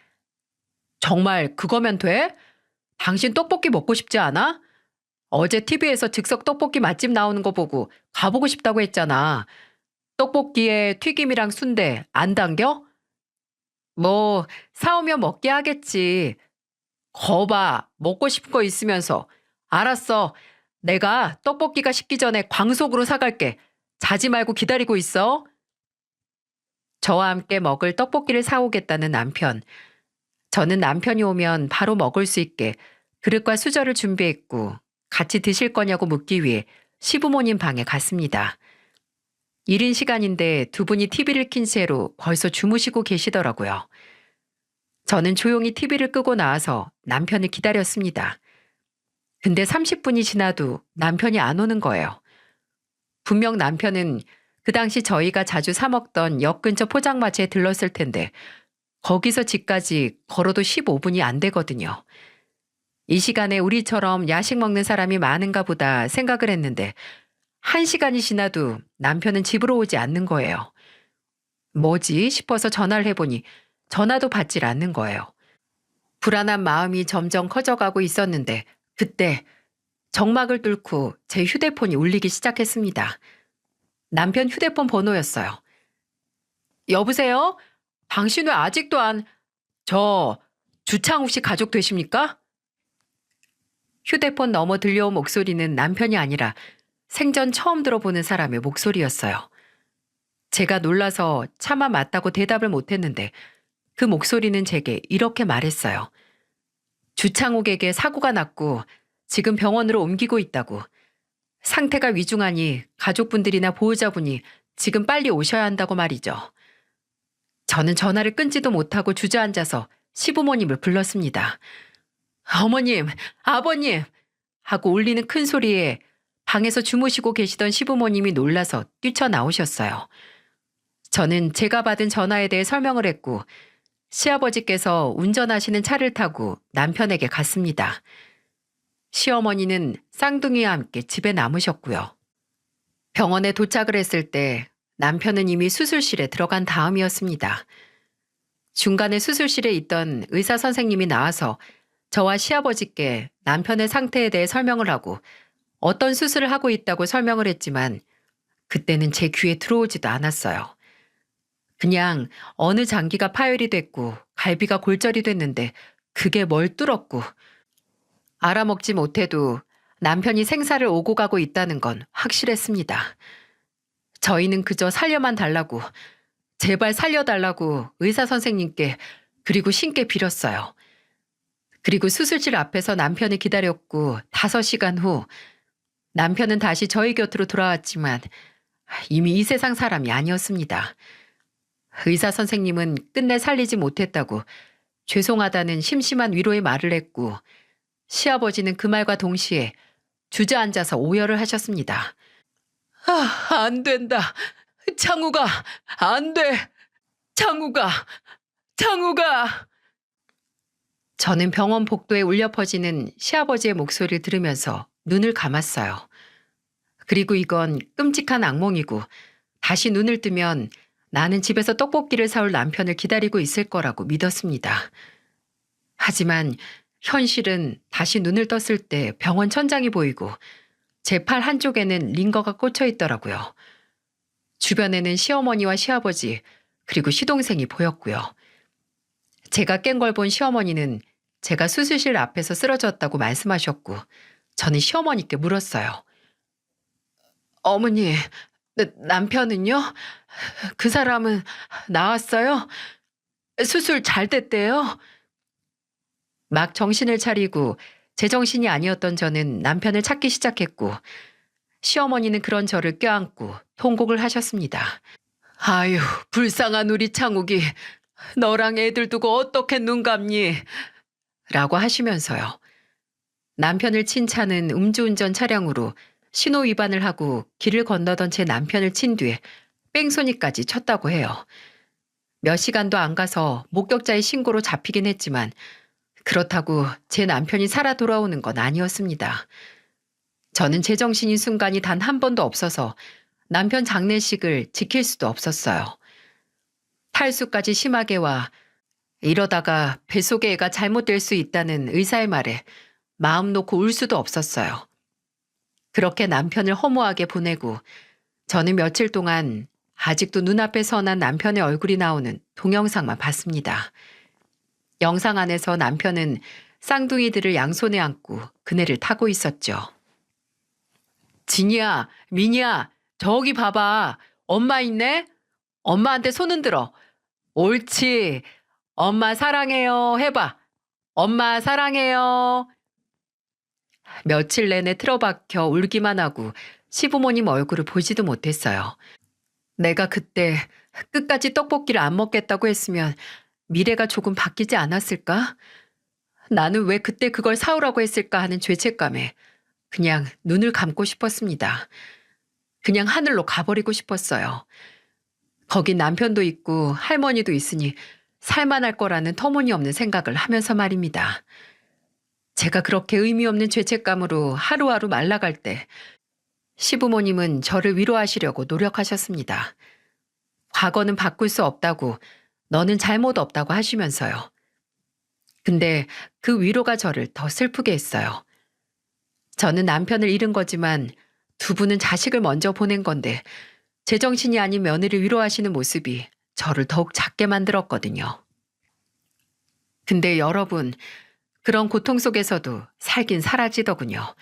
정말 그거면 돼? 당신 떡볶이 먹고 싶지 않아? 어제 TV에서 즉석 떡볶이 맛집 나오는 거 보고 가보고 싶다고 했잖아. 떡볶이에 튀김이랑 순대 안 당겨? 뭐 사오면 먹게 하겠지. 거봐 먹고 싶은 거 있으면서. 알았어. 내가 떡볶이가 식기 전에 광속으로 사갈게. 자지 말고 기다리고 있어. 저와 함께 먹을 떡볶이를 사오겠다는 남편. 저는 남편이 오면 바로 먹을 수 있게 그릇과 수저를 준비했고 같이 드실 거냐고 묻기 위해 시부모님 방에 갔습니다. 이른 시간인데 두 분이 TV를 킨 채로 벌써 주무시고 계시더라고요. 저는 조용히 TV를 끄고 나와서 남편을 기다렸습니다. 근데 30분이 지나도 남편이 안 오는 거예요. 분명 남편은 그 당시 저희가 자주 사 먹던 역 근처 포장마차에 들렀을 텐데 거기서 집까지 걸어도 15분이 안 되거든요. 이 시간에 우리처럼 야식 먹는 사람이 많은가 보다 생각을 했는데 1시간이 지나도 남편은 집으로 오지 않는 거예요. 뭐지 싶어서 전화를 해보니 전화도 받질 않는 거예요. 불안한 마음이 점점 커져가고 있었는데 그때 정막을 뚫고 제 휴대폰이 울리기 시작했습니다. 남편 휴대폰 번호였어요. 여보세요? 당신 왜 아직도 주창욱 씨 가족 되십니까? 휴대폰 너머 들려온 목소리는 남편이 아니라 생전 처음 들어보는 사람의 목소리였어요. 제가 놀라서 차마 맞다고 대답을 못했는데 그 목소리는 제게 이렇게 말했어요. 주창욱에게 사고가 났고 지금 병원으로 옮기고 있다고. 상태가 위중하니 가족분들이나 보호자분이 지금 빨리 오셔야 한다고 말이죠. 저는 전화를 끊지도 못하고 주저앉아서 시부모님을 불렀습니다. 어머님, 아버님! 하고 울리는 큰 소리에 방에서 주무시고 계시던 시부모님이 놀라서 뛰쳐나오셨어요. 저는 제가 받은 전화에 대해 설명을 했고 시아버지께서 운전하시는 차를 타고 남편에게 갔습니다. 시어머니는 쌍둥이와 함께 집에 남으셨고요. 병원에 도착을 했을 때 남편은 이미 수술실에 들어간 다음이었습니다. 중간에 수술실에 있던 의사 선생님이 나와서 저와 시아버지께 남편의 상태에 대해 설명을 하고 어떤 수술을 하고 있다고 설명을 했지만 그때는 제 귀에 들어오지도 않았어요. 그냥 어느 장기가 파열이 됐고 갈비가 골절이 됐는데 그게 뭘 뚫었고 알아먹지 못해도 남편이 생사를 오고 가고 있다는 건 확실했습니다. 저희는 그저 살려만 달라고, 제발 살려달라고 의사 선생님께 그리고 신께 빌었어요. 그리고 수술실 앞에서 남편을 기다렸고 5시간 후 남편은 다시 저희 곁으로 돌아왔지만 이미 이 세상 사람이 아니었습니다. 의사 선생님은 끝내 살리지 못했다고 죄송하다는 심심한 위로의 말을 했고 시아버지는 그 말과 동시에 주저앉아서 오열을 하셨습니다. 안 된다. 창우가, 안 돼. 창우가. 저는 병원 복도에 울려 퍼지는 시아버지의 목소리를 들으면서 눈을 감았어요. 그리고 이건 끔찍한 악몽이고 다시 눈을 뜨면 나는 집에서 떡볶이를 사올 남편을 기다리고 있을 거라고 믿었습니다. 하지만 현실은 다시 눈을 떴을 때 병원 천장이 보이고 제 팔 한쪽에는 링거가 꽂혀 있더라고요. 주변에는 시어머니와 시아버지 그리고 시동생이 보였고요. 제가 깬 걸 본 시어머니는 제가 수술실 앞에서 쓰러졌다고 말씀하셨고 저는 시어머니께 물었어요. 어머니, 남편은요? 그 사람은 나왔어요? 수술 잘 됐대요? 막 정신을 차리고 제정신이 아니었던 저는 남편을 찾기 시작했고 시어머니는 그런 저를 껴안고 통곡을 하셨습니다. 아유, 불쌍한 우리 창욱이 너랑 애들 두고 어떻게 눈 감니? 라고 하시면서요. 남편을 친 차는 음주운전 차량으로 신호 위반을 하고 길을 건너던 제 남편을 친 뒤에 뺑소니까지 쳤다고 해요. 몇 시간도 안 가서 목격자의 신고로 잡히긴 했지만 그렇다고 제 남편이 살아 돌아오는 건 아니었습니다. 저는 제정신인 순간이 단 한 번도 없어서 남편 장례식을 지킬 수도 없었어요. 탈수까지 심하게 와 이러다가 뱃속의 애가 잘못될 수 있다는 의사의 말에 마음 놓고 울 수도 없었어요. 그렇게 남편을 허무하게 보내고 저는 며칠 동안 아직도 눈앞에 선한 남편의 얼굴이 나오는 동영상만 봤습니다. 영상 안에서 남편은 쌍둥이들을 양손에 안고 그네를 타고 있었죠. 진이야, 민이야, 저기 봐봐. 엄마 있네? 엄마한테 손 흔들어. 옳지. 엄마 사랑해요. 해봐. 엄마 사랑해요. 며칠 내내 틀어박혀 울기만 하고 시부모님 얼굴을 보지도 못했어요. 내가 그때 끝까지 떡볶이를 안 먹겠다고 했으면 미래가 조금 바뀌지 않았을까? 나는 왜 그때 그걸 사오라고 했을까 하는 죄책감에 그냥 눈을 감고 싶었습니다. 그냥 하늘로 가버리고 싶었어요. 거기 남편도 있고 할머니도 있으니 살만할 거라는 터무니없는 생각을 하면서 말입니다. 제가 그렇게 의미 없는 죄책감으로 하루하루 말라갈 때 시부모님은 저를 위로하시려고 노력하셨습니다. 과거는 바꿀 수 없다고, 너는 잘못 없다고 하시면서요. 근데 그 위로가 저를 더 슬프게 했어요. 저는 남편을 잃은 거지만 두 분은 자식을 먼저 보낸 건데 제정신이 아닌 며느리를 위로하시는 모습이 저를 더욱 작게 만들었거든요. 근데 여러분, 그런 고통 속에서도 살긴 사라지더군요.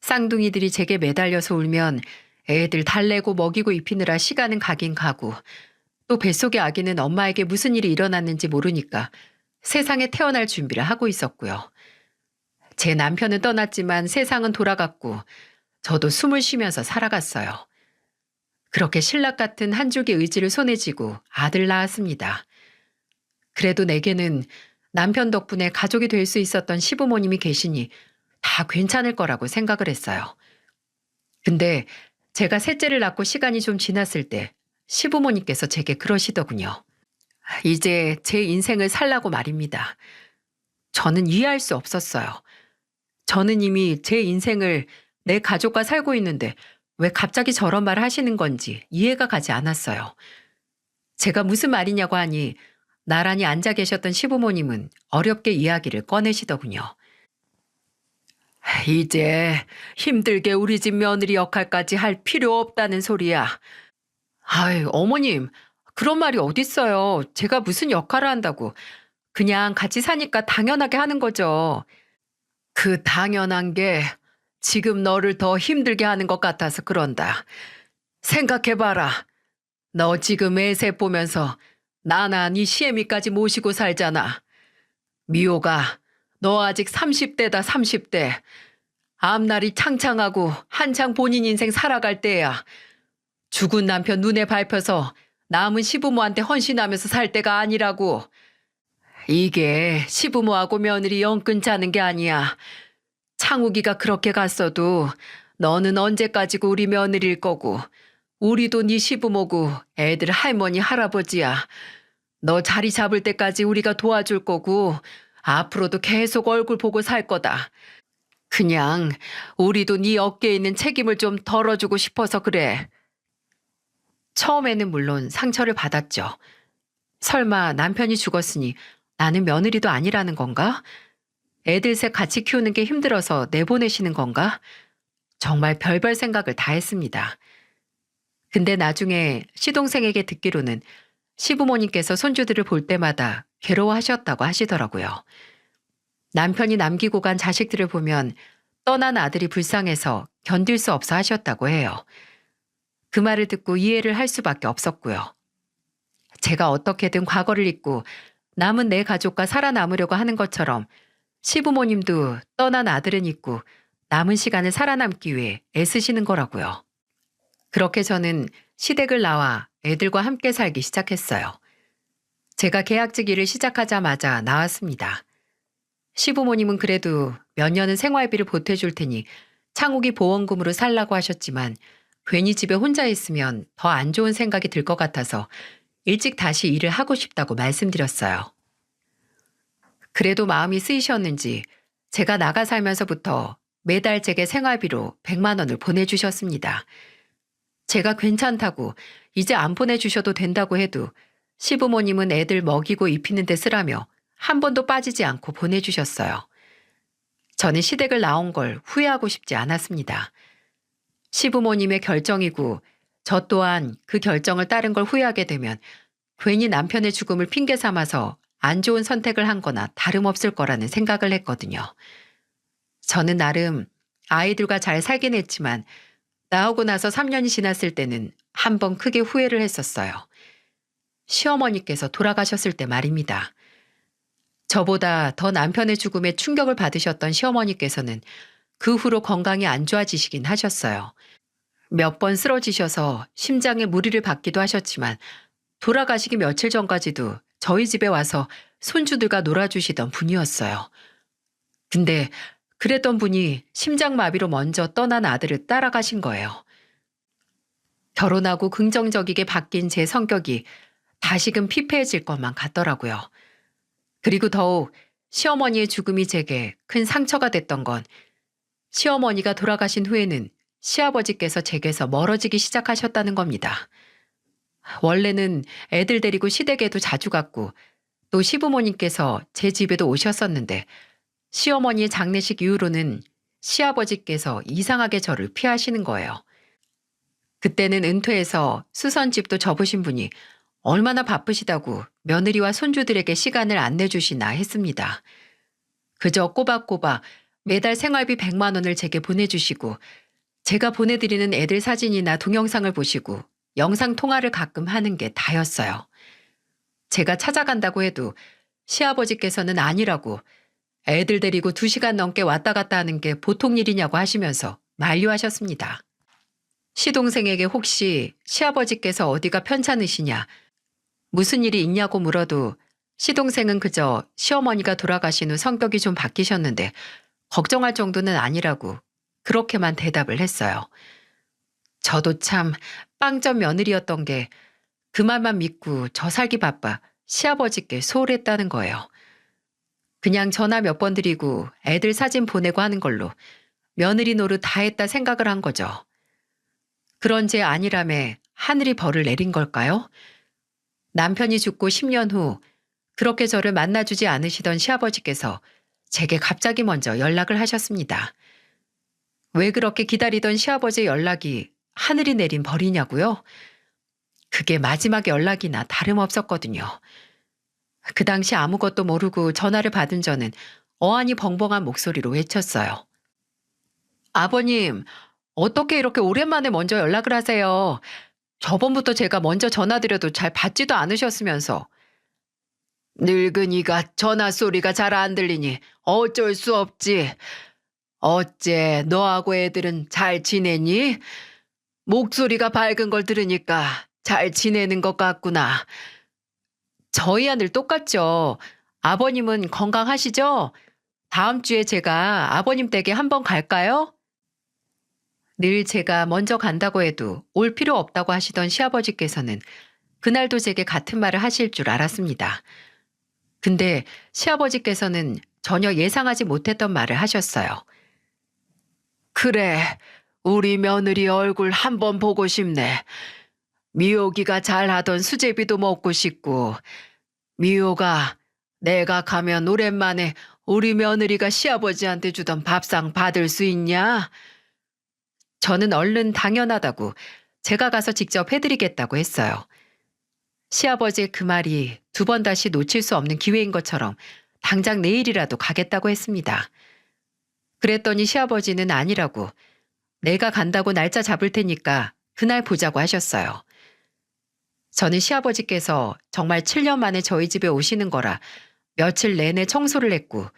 쌍둥이들이 제게 매달려서 울면 애들 달래고 먹이고 입히느라 시간은 가긴 가고 또 뱃속의 아기는 엄마에게 무슨 일이 일어났는지 모르니까 세상에 태어날 준비를 하고 있었고요. 제 남편은 떠났지만 세상은 돌아갔고 저도 숨을 쉬면서 살아갔어요. 그렇게 신락 같은 한 줄기 의지를 손에 쥐고 아들 낳았습니다. 그래도 내게는 남편 덕분에 가족이 될 수 있었던 시부모님이 계시니 다 괜찮을 거라고 생각을 했어요. 근데 제가 셋째를 낳고 시간이 좀 지났을 때 시부모님께서 제게 그러시더군요. 이제 제 인생을 살라고 말입니다. 저는 이해할 수 없었어요. 저는 이미 제 인생을 내 가족과 살고 있는데 왜 갑자기 저런 말을 하시는 건지 이해가 가지 않았어요. 제가 무슨 말이냐고 하니 나란히 앉아 계셨던 시부모님은 어렵게 이야기를 꺼내시더군요. 이제 힘들게 우리 집 며느리 역할까지 할 필요 없다는 소리야. 아이, 어머님, 그런 말이 어딨어요. 제가 무슨 역할을 한다고. 그냥 같이 사니까 당연하게 하는 거죠. 그 당연한 게 지금 너를 더 힘들게 하는 것 같아서 그런다. 생각해봐라. 너 지금 애새 보면서 나나 네 시애미까지 모시고 살잖아. 미호가 너 아직 30대다 30대. 앞날이 창창하고 한창 본인 인생 살아갈 때야. 죽은 남편 눈에 밟혀서 남은 시부모한테 헌신하면서 살 때가 아니라고. 이게 시부모하고 며느리 영 끊자는 게 아니야. 창욱이가 그렇게 갔어도 너는 언제까지고 우리 며느리일 거고 우리도 네 시부모고 애들 할머니 할아버지야. 너 자리 잡을 때까지 우리가 도와줄 거고 앞으로도 계속 얼굴 보고 살 거다. 그냥 우리도 네 어깨에 있는 책임을 좀 덜어주고 싶어서 그래. 처음에는 물론 상처를 받았죠. 설마 남편이 죽었으니 나는 며느리도 아니라는 건가? 애들 셋 같이 키우는 게 힘들어서 내보내시는 건가? 정말 별별 생각을 다 했습니다. 근데 나중에 시동생에게 듣기로는 시부모님께서 손주들을 볼 때마다 괴로워하셨다고 하시더라고요. 남편이 남기고 간 자식들을 보면 떠난 아들이 불쌍해서 견딜 수 없어 하셨다고 해요. 그 말을 듣고 이해를 할 수밖에 없었고요. 제가 어떻게든 과거를 잊고 남은 내 가족과 살아남으려고 하는 것처럼 시부모님도 떠난 아들은 잊고 남은 시간을 살아남기 위해 애쓰시는 거라고요. 그렇게 저는 시댁을 나와 애들과 함께 살기 시작했어요. 제가 계약직 일을 시작하자마자 나왔습니다. 시부모님은 그래도 몇 년은 생활비를 보태줄 테니 창욱이 보험금으로 살라고 하셨지만 괜히 집에 혼자 있으면 더 안 좋은 생각이 들 것 같아서 일찍 다시 일을 하고 싶다고 말씀드렸어요. 그래도 마음이 쓰이셨는지 제가 나가 살면서부터 매달 제게 생활비로 100만 원을 보내주셨습니다. 제가 괜찮다고 이제 안 보내주셔도 된다고 해도 시부모님은 애들 먹이고 입히는 데 쓰라며 한 번도 빠지지 않고 보내주셨어요. 저는 시댁을 나온 걸 후회하고 싶지 않았습니다. 시부모님의 결정이고 저 또한 그 결정을 따른 걸 후회하게 되면 괜히 남편의 죽음을 핑계 삼아서 안 좋은 선택을 한 거나 다름없을 거라는 생각을 했거든요. 저는 나름 아이들과 잘 살긴 했지만 나오고 나서 3년이 지났을 때는 한 번 크게 후회를 했었어요. 시어머니께서 돌아가셨을 때 말입니다. 저보다 더 남편의 죽음에 충격을 받으셨던 시어머니께서는 그 후로 건강이 안 좋아지시긴 하셨어요. 몇 번 쓰러지셔서 심장에 무리를 받기도 하셨지만 돌아가시기 며칠 전까지도 저희 집에 와서 손주들과 놀아주시던 분이었어요. 근데 그랬던 분이 심장마비로 먼저 떠난 아들을 따라가신 거예요. 결혼하고 긍정적이게 바뀐 제 성격이 다시금 피폐해질 것만 같더라고요. 그리고 더욱 시어머니의 죽음이 제게 큰 상처가 됐던 건 시어머니가 돌아가신 후에는 시아버지께서 제게서 멀어지기 시작하셨다는 겁니다. 원래는 애들 데리고 시댁에도 자주 갔고 또 시부모님께서 제 집에도 오셨었는데 시어머니의 장례식 이후로는 시아버지께서 이상하게 저를 피하시는 거예요. 그때는 은퇴해서 수선집도 접으신 분이 얼마나 바쁘시다고 며느리와 손주들에게 시간을 안 내주시나 했습니다. 그저 꼬박꼬박 매달 생활비 100만 원을 제게 보내주시고 제가 보내드리는 애들 사진이나 동영상을 보시고 영상 통화를 가끔 하는 게 다였어요. 제가 찾아간다고 해도 시아버지께서는 아니라고 애들 데리고 2시간 넘게 왔다 갔다 하는 게 보통 일이냐고 하시면서 만류하셨습니다. 시동생에게 혹시 시아버지께서 어디가 편찮으시냐, 무슨 일이 있냐고 물어도 시동생은 그저 시어머니가 돌아가신 후 성격이 좀 바뀌셨는데 걱정할 정도는 아니라고 그렇게만 대답을 했어요. 저도 참 빵점 며느리였던 게 그 말만 믿고 저 살기 바빠 시아버지께 소홀했다는 거예요. 그냥 전화 몇 번 드리고 애들 사진 보내고 하는 걸로 며느리 노릇 다 했다 생각을 한 거죠. 그런 제 안일함에 하늘이 벌을 내린 걸까요? 남편이 죽고 10년 후 그렇게 저를 만나주지 않으시던 시아버지께서 제게 갑자기 먼저 연락을 하셨습니다. 왜 그렇게 기다리던 시아버지의 연락이 하늘이 내린 벌이냐고요? 그게 마지막 연락이나 다름없었거든요. 그 당시 아무것도 모르고 전화를 받은 저는 어안이 벙벙한 목소리로 외쳤어요. 아버님, 어떻게 이렇게 오랜만에 먼저 연락을 하세요? 저번부터 제가 먼저 전화드려도 잘 받지도 않으셨으면서. 늙은이가 전화 소리가 잘 안 들리니 어쩔 수 없지. 어째 너하고 애들은 잘 지내니? 목소리가 밝은 걸 들으니까 잘 지내는 것 같구나. 저희야 늘 똑같죠. 아버님은 건강하시죠? 다음 주에 제가 아버님 댁에 한번 갈까요? 늘 제가 먼저 간다고 해도 올 필요 없다고 하시던 시아버지께서는 그날도 제게 같은 말을 하실 줄 알았습니다. 근데 시아버지께서는 전혀 예상하지 못했던 말을 하셨어요. 그래, 우리 며느리 얼굴 한번 보고 싶네. 미호기가 잘하던 수제비도 먹고 싶고, 미호가 내가 가면 오랜만에 우리 며느리가 시아버지한테 주던 밥상 받을 수 있냐? 저는 얼른 당연하다고 제가 가서 직접 해드리겠다고 했어요. 시아버지의 그 말이 두 번 다시 놓칠 수 없는 기회인 것처럼 당장 내일이라도 가겠다고 했습니다. 그랬더니 시아버지는 아니라고 내가 간다고 날짜 잡을 테니까 그날 보자고 하셨어요. 저는 시아버지께서 정말 7년 만에 저희 집에 오시는 거라 며칠 내내 청소를 했고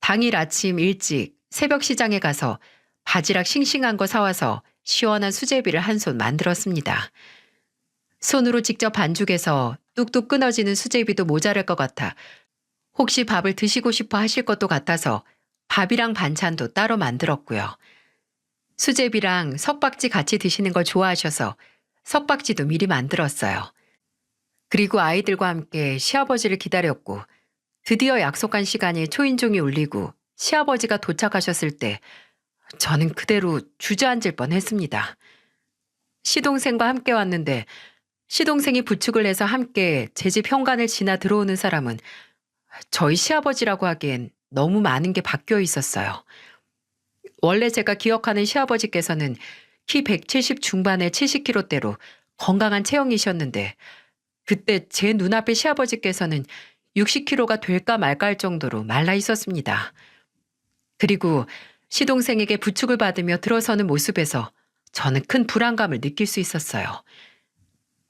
당일 아침 일찍 새벽 시장에 가서 바지락 싱싱한 거 사와서 시원한 수제비를 한 손 만들었습니다. 손으로 직접 반죽해서 뚝뚝 끊어지는 수제비도 모자랄 것 같아 혹시 밥을 드시고 싶어 하실 것도 같아서 밥이랑 반찬도 따로 만들었고요. 수제비랑 석박지 같이 드시는 걸 좋아하셔서 석박지도 미리 만들었어요. 그리고 아이들과 함께 시아버지를 기다렸고 드디어 약속한 시간에 초인종이 울리고 시아버지가 도착하셨을 때 저는 그대로 주저앉을 뻔했습니다. 시동생과 함께 왔는데 시동생이 부축을 해서 함께 제 집 현관을 지나 들어오는 사람은 저희 시아버지라고 하기엔 너무 많은 게 바뀌어 있었어요. 원래 제가 기억하는 시아버지께서는 키 170 중반의 70kg대로 건강한 체형이셨는데 그때 제 눈앞에 시아버지께서는 60kg가 될까 말까 할 정도로 말라 있었습니다. 그리고 시동생에게 부축을 받으며 들어서는 모습에서 저는 큰 불안감을 느낄 수 있었어요.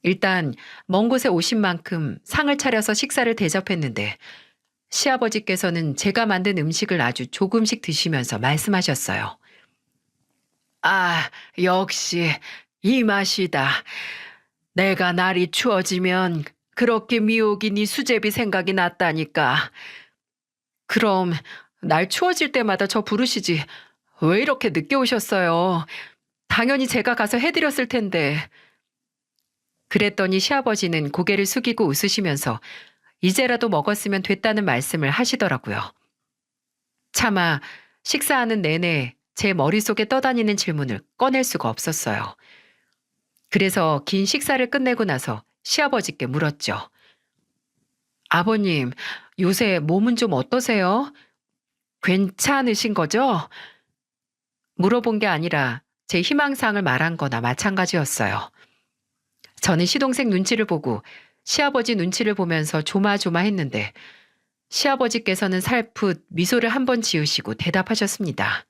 일단 먼 곳에 오신 만큼 상을 차려서 식사를 대접했는데 시아버지께서는 제가 만든 음식을 아주 조금씩 드시면서 말씀하셨어요. 아, 역시 이 맛이다. 내가 날이 추워지면 그렇게 미혹이 네 수제비 생각이 났다니까. 그럼 날 추워질 때마다 저 부르시지. 왜 이렇게 늦게 오셨어요? 당연히 제가 가서 해드렸을 텐데. 그랬더니 시아버지는 고개를 숙이고 웃으시면서 이제라도 먹었으면 됐다는 말씀을 하시더라고요. 차마 식사하는 내내 제 머릿속에 떠다니는 질문을 꺼낼 수가 없었어요. 그래서 긴 식사를 끝내고 나서 시아버지께 물었죠. 아버님, 요새 몸은 좀 어떠세요? 괜찮으신 거죠? 물어본 게 아니라 제 희망사항을 말한 거나 마찬가지였어요. 저는 시동생 눈치를 보고 시아버지 눈치를 보면서 조마조마했는데 시아버지께서는 살풋 미소를 한번 지으시고 대답하셨습니다.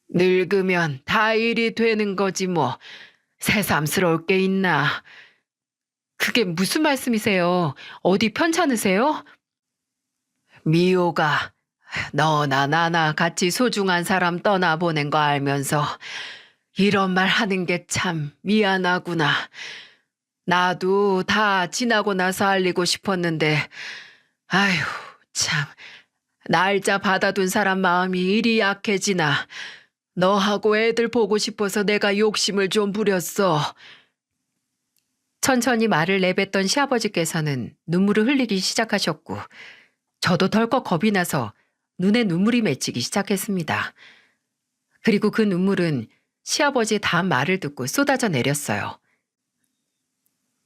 늙으면 다 일이 되는 거지 뭐. 새삼스러울 게 있나. 그게 무슨 말씀이세요? 어디 편찮으세요? 미호가 너나 나나 같이 소중한 사람 떠나보낸 거 알면서 이런 말 하는 게 참 미안하구나. 나도 다 지나고 나서 알리고 싶었는데 아휴 참 날짜 받아둔 사람 마음이 이리 약해지나. 너하고 애들 보고 싶어서 내가 욕심을 좀 부렸어. 천천히 말을 내뱉던 시아버지께서는 눈물을 흘리기 시작하셨고 저도 덜컥 겁이 나서 눈에 눈물이 맺히기 시작했습니다. 그리고 그 눈물은 시아버지의 다음 말을 듣고 쏟아져 내렸어요.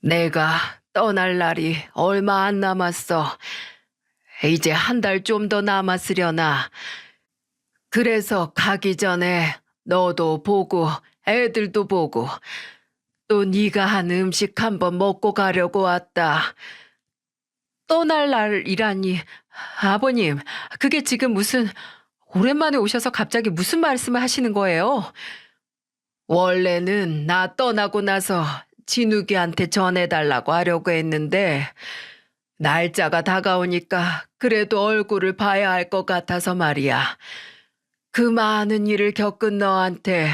내가 떠날 날이 얼마 안 남았어. 이제 한 달 좀 더 남았으려나. 그래서 가기 전에 너도 보고 애들도 보고 또 네가 한 음식 한번 먹고 가려고 왔다. 떠날 날이라니. 아버님, 그게 지금 무슨 오랜만에 오셔서 갑자기 무슨 말씀을 하시는 거예요? 원래는 나 떠나고 나서 진욱이한테 전해달라고 하려고 했는데 날짜가 다가오니까 그래도 얼굴을 봐야 할 것 같아서 말이야. 그 많은 일을 겪은 너한테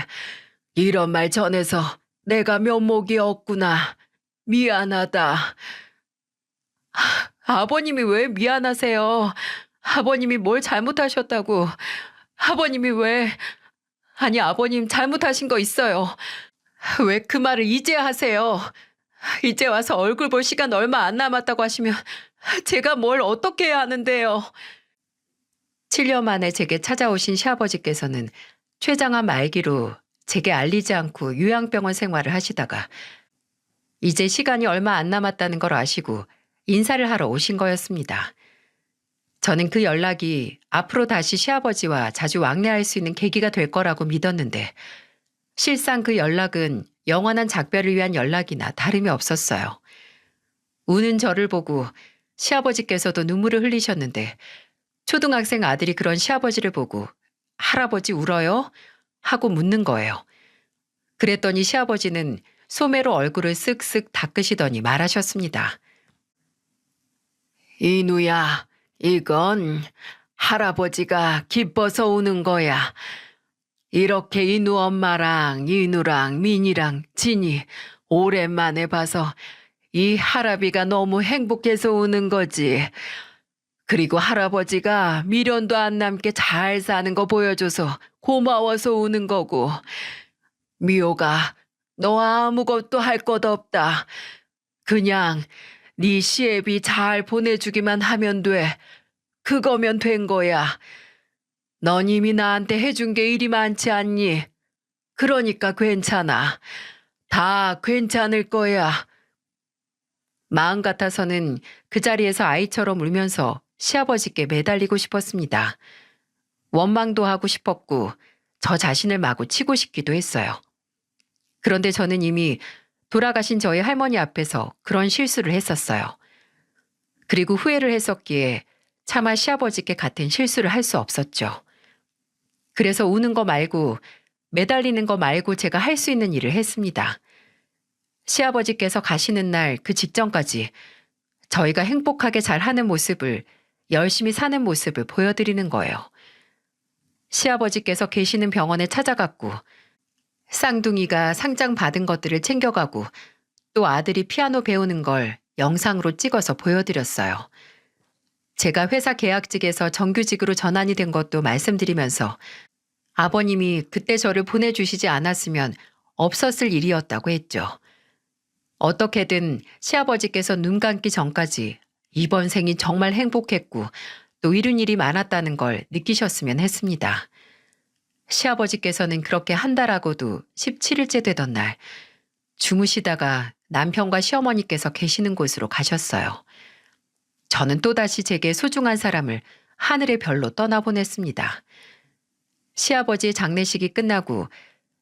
이런 말 전해서 내가 면목이 없구나. 미안하다. 아버님이 왜 미안하세요? 아버님이 뭘 잘못하셨다고. 아버님이 왜... 아니, 아버님 잘못하신 거 있어요. 왜 그 말을 이제 하세요? 이제 와서 얼굴 볼 시간 얼마 안 남았다고 하시면 제가 뭘 어떻게 해야 하는데요? 7년 만에 제게 찾아오신 시아버지께서는 췌장암 말기로 제게 알리지 않고 요양병원 생활을 하시다가 이제 시간이 얼마 안 남았다는 걸 아시고 인사를 하러 오신 거였습니다. 저는 그 연락이 앞으로 다시 시아버지와 자주 왕래할 수 있는 계기가 될 거라고 믿었는데 실상 그 연락은 영원한 작별을 위한 연락이나 다름이 없었어요. 우는 저를 보고 시아버지께서도 눈물을 흘리셨는데 초등학생 아들이 그런 시아버지를 보고 할아버지 울어요? 하고 묻는 거예요. 그랬더니 시아버지는 소매로 얼굴을 쓱쓱 닦으시더니 말하셨습니다. 이누야, 이건 할아버지가 기뻐서 우는 거야. 이렇게 이누 엄마랑 이누랑 민이랑 진이 오랜만에 봐서 이 할아비가 너무 행복해서 우는 거지. 그리고 할아버지가 미련도 안 남게 잘 사는 거 보여줘서 고마워서 우는 거고. 미호가 너 아무것도 할 것 없다. 그냥 네 시애비 잘 보내주기만 하면 돼. 그거면 된 거야. 넌 이미 나한테 해준 게 일이 많지 않니? 그러니까 괜찮아. 다 괜찮을 거야. 마음 같아서는 그 자리에서 아이처럼 울면서 시아버지께 매달리고 싶었습니다. 원망도 하고 싶었고 저 자신을 마구 치고 싶기도 했어요. 그런데 저는 이미 돌아가신 저희 할머니 앞에서 그런 실수를 했었어요. 그리고 후회를 했었기에 차마 시아버지께 같은 실수를 할 수 없었죠. 그래서 우는 거 말고 매달리는 거 말고 제가 할 수 있는 일을 했습니다. 시아버지께서 가시는 날 그 직전까지 저희가 행복하게 잘 하는 모습을, 열심히 사는 모습을 보여드리는 거예요. 시아버지께서 계시는 병원에 찾아갔고 쌍둥이가 상장 받은 것들을 챙겨가고 또 아들이 피아노 배우는 걸 영상으로 찍어서 보여드렸어요. 제가 회사 계약직에서 정규직으로 전환이 된 것도 말씀드리면서 아버님이 그때 저를 보내주시지 않았으면 없었을 일이었다고 했죠. 어떻게든 시아버지께서 눈 감기 전까지 이번 생이 정말 행복했고 또 이룬 일이 많았다는 걸 느끼셨으면 했습니다. 시아버지께서는 그렇게 한 달하고도 17일째 되던 날 주무시다가 남편과 시어머니께서 계시는 곳으로 가셨어요. 저는 또다시 제게 소중한 사람을 하늘의 별로 떠나보냈습니다. 시아버지의 장례식이 끝나고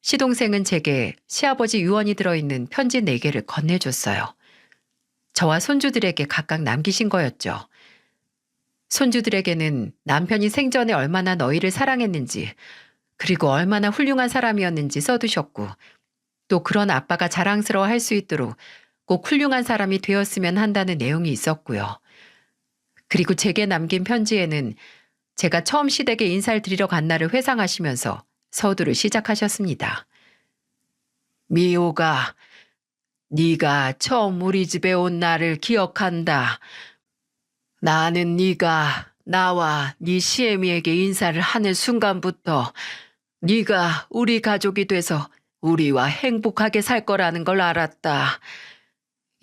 시동생은 제게 시아버지 유언이 들어있는 편지 4개를 건네줬어요. 저와 손주들에게 각각 남기신 거였죠. 손주들에게는 남편이 생전에 얼마나 너희를 사랑했는지 그리고 얼마나 훌륭한 사람이었는지 써두셨고 또 그런 아빠가 자랑스러워할 수 있도록 꼭 훌륭한 사람이 되었으면 한다는 내용이 있었고요. 그리고 제게 남긴 편지에는 제가 처음 시댁에 인사를 드리러 간 날을 회상하시면서 서두를 시작하셨습니다. 미호가, 네가 처음 우리 집에 온 날을 기억한다. 나는 네가 나와 네 시애미에게 인사를 하는 순간부터 네가 우리 가족이 돼서 우리와 행복하게 살 거라는 걸 알았다.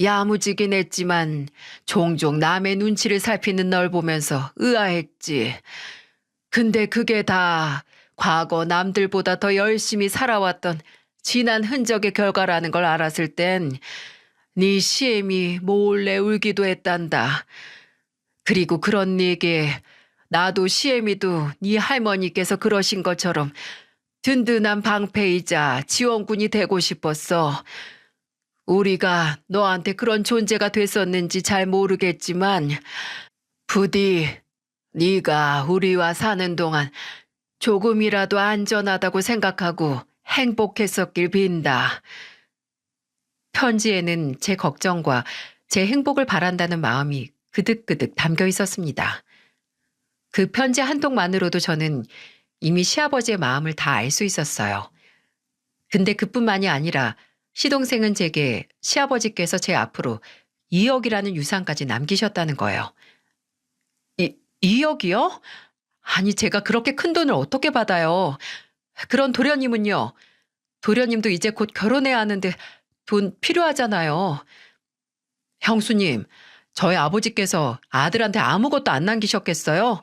야무지긴 했지만 종종 남의 눈치를 살피는 널 보면서 의아했지. 근데 그게 다 과거 남들보다 더 열심히 살아왔던 진한 흔적의 결과라는 걸 알았을 땐 네 시엠이 몰래 울기도 했단다. 그리고 그런 네게 나도 시엠이도 네 할머니께서 그러신 것처럼 든든한 방패이자 지원군이 되고 싶었어. 우리가 너한테 그런 존재가 됐었는지 잘 모르겠지만 부디 네가 우리와 사는 동안 조금이라도 안전하다고 생각하고 행복했었길 빈다. 편지에는 제 걱정과 제 행복을 바란다는 마음이 그득그득 담겨 있었습니다. 그 편지 한 통만으로도 저는 이미 시아버지의 마음을 다 알 수 있었어요. 근데 그뿐만이 아니라 시동생은 제게 시아버지께서 제 앞으로 2억이라는 유산까지 남기셨다는 거예요. 2억이요? 아니, 제가 그렇게 큰 돈을 어떻게 받아요? 그런 도련님은요? 도련님도 이제 곧 결혼해야 하는데 돈 필요하잖아요. 형수님, 저희 아버지께서 아들한테 아무것도 안 남기셨겠어요?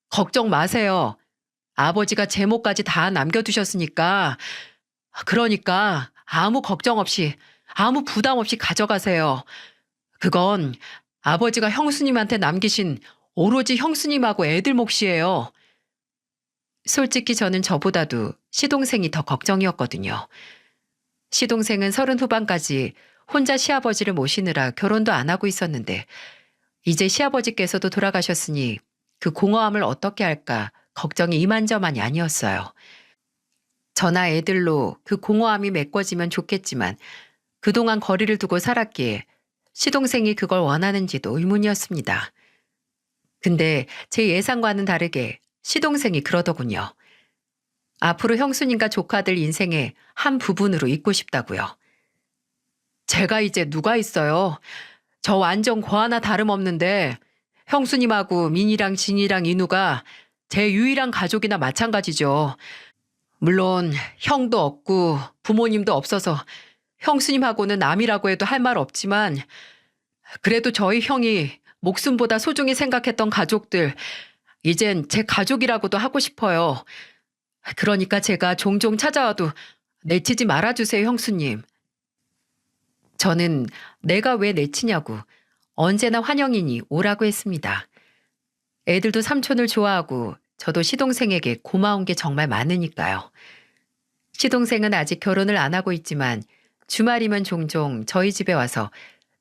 걱정 마세요. 아버지가 제목까지 다 남겨두셨으니까. 그러니까 아무 걱정 없이, 아무 부담 없이 가져가세요. 그건 아버지가 형수님한테 남기신 오로지 형수님하고 애들 몫이에요. 솔직히 저는 저보다도 시동생이 더 걱정이었거든요. 시동생은 30 후반까지 혼자 시아버지를 모시느라 결혼도 안 하고 있었는데 이제 시아버지께서도 돌아가셨으니 그 공허함을 어떻게 할까 걱정이 이만저만이 아니었어요. 저나 애들로 그 공허함이 메꿔지면 좋겠지만 그동안 거리를 두고 살았기에 시동생이 그걸 원하는지도 의문이었습니다. 근데 제 예상과는 다르게 시동생이 그러더군요. 앞으로 형수님과 조카들 인생의 한 부분으로 있고 싶다고요. 제가 이제 누가 있어요? 저 완전 거 하나 다름없는데 형수님하고 민이랑 진이랑 인우가 제 유일한 가족이나 마찬가지죠. 물론 형도 없고 부모님도 없어서 형수님하고는 남이라고 해도 할 말 없지만 그래도 저희 형이 목숨보다 소중히 생각했던 가족들 이젠 제 가족이라고도 하고 싶어요. 그러니까 제가 종종 찾아와도 내치지 말아주세요, 형수님. 저는 내가 왜 내치냐고 언제나 환영이니 오라고 했습니다. 애들도 삼촌을 좋아하고 저도 시동생에게 고마운 게 정말 많으니까요. 시동생은 아직 결혼을 안 하고 있지만 주말이면 종종 저희 집에 와서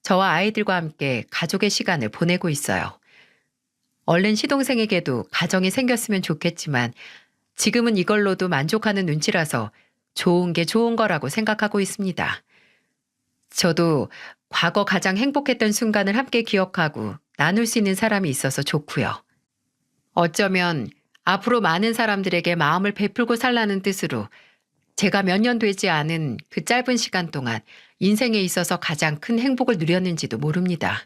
저와 아이들과 함께 가족의 시간을 보내고 있어요. 얼른 시동생에게도 가정이 생겼으면 좋겠지만 지금은 이걸로도 만족하는 눈치라서 좋은 게 좋은 거라고 생각하고 있습니다. 저도 과거 가장 행복했던 순간을 함께 기억하고 나눌 수 있는 사람이 있어서 좋고요. 어쩌면 앞으로 많은 사람들에게 마음을 베풀고 살라는 뜻으로 제가 몇 년 되지 않은 그 짧은 시간 동안 인생에 있어서 가장 큰 행복을 누렸는지도 모릅니다.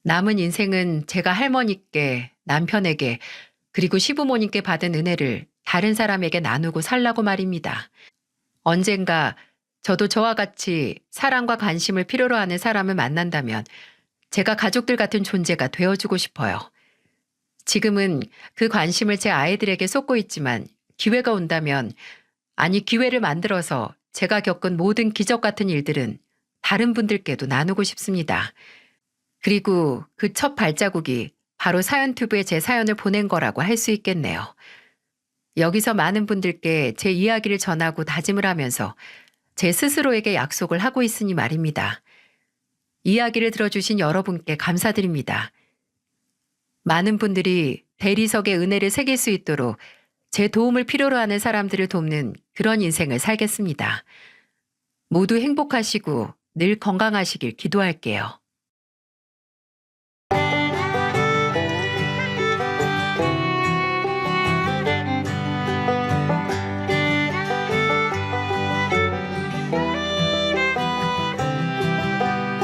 남은 인생은 제가 할머니께, 남편에게, 그리고 시부모님께 받은 은혜를 다른 사람에게 나누고 살라고 말입니다. 언젠가 저도 저와 같이 사랑과 관심을 필요로 하는 사람을 만난다면 제가 가족들 같은 존재가 되어주고 싶어요. 지금은 그 관심을 제 아이들에게 쏟고 있지만 기회가 온다면, 아니 기회를 만들어서 제가 겪은 모든 기적 같은 일들은 다른 분들께도 나누고 싶습니다. 그리고 그 첫 발자국이 바로 사연튜브에 제 사연을 보낸 거라고 할 수 있겠네요. 여기서 많은 분들께 제 이야기를 전하고 다짐을 하면서 제 스스로에게 약속을 하고 있으니 말입니다. 이야기를 들어주신 여러분께 감사드립니다. 많은 분들이 대리석의 은혜를 새길 수 있도록 제 도움을 필요로 하는 사람들을 돕는 그런 인생을 살겠습니다. 모두 행복하시고 늘 건강하시길 기도할게요.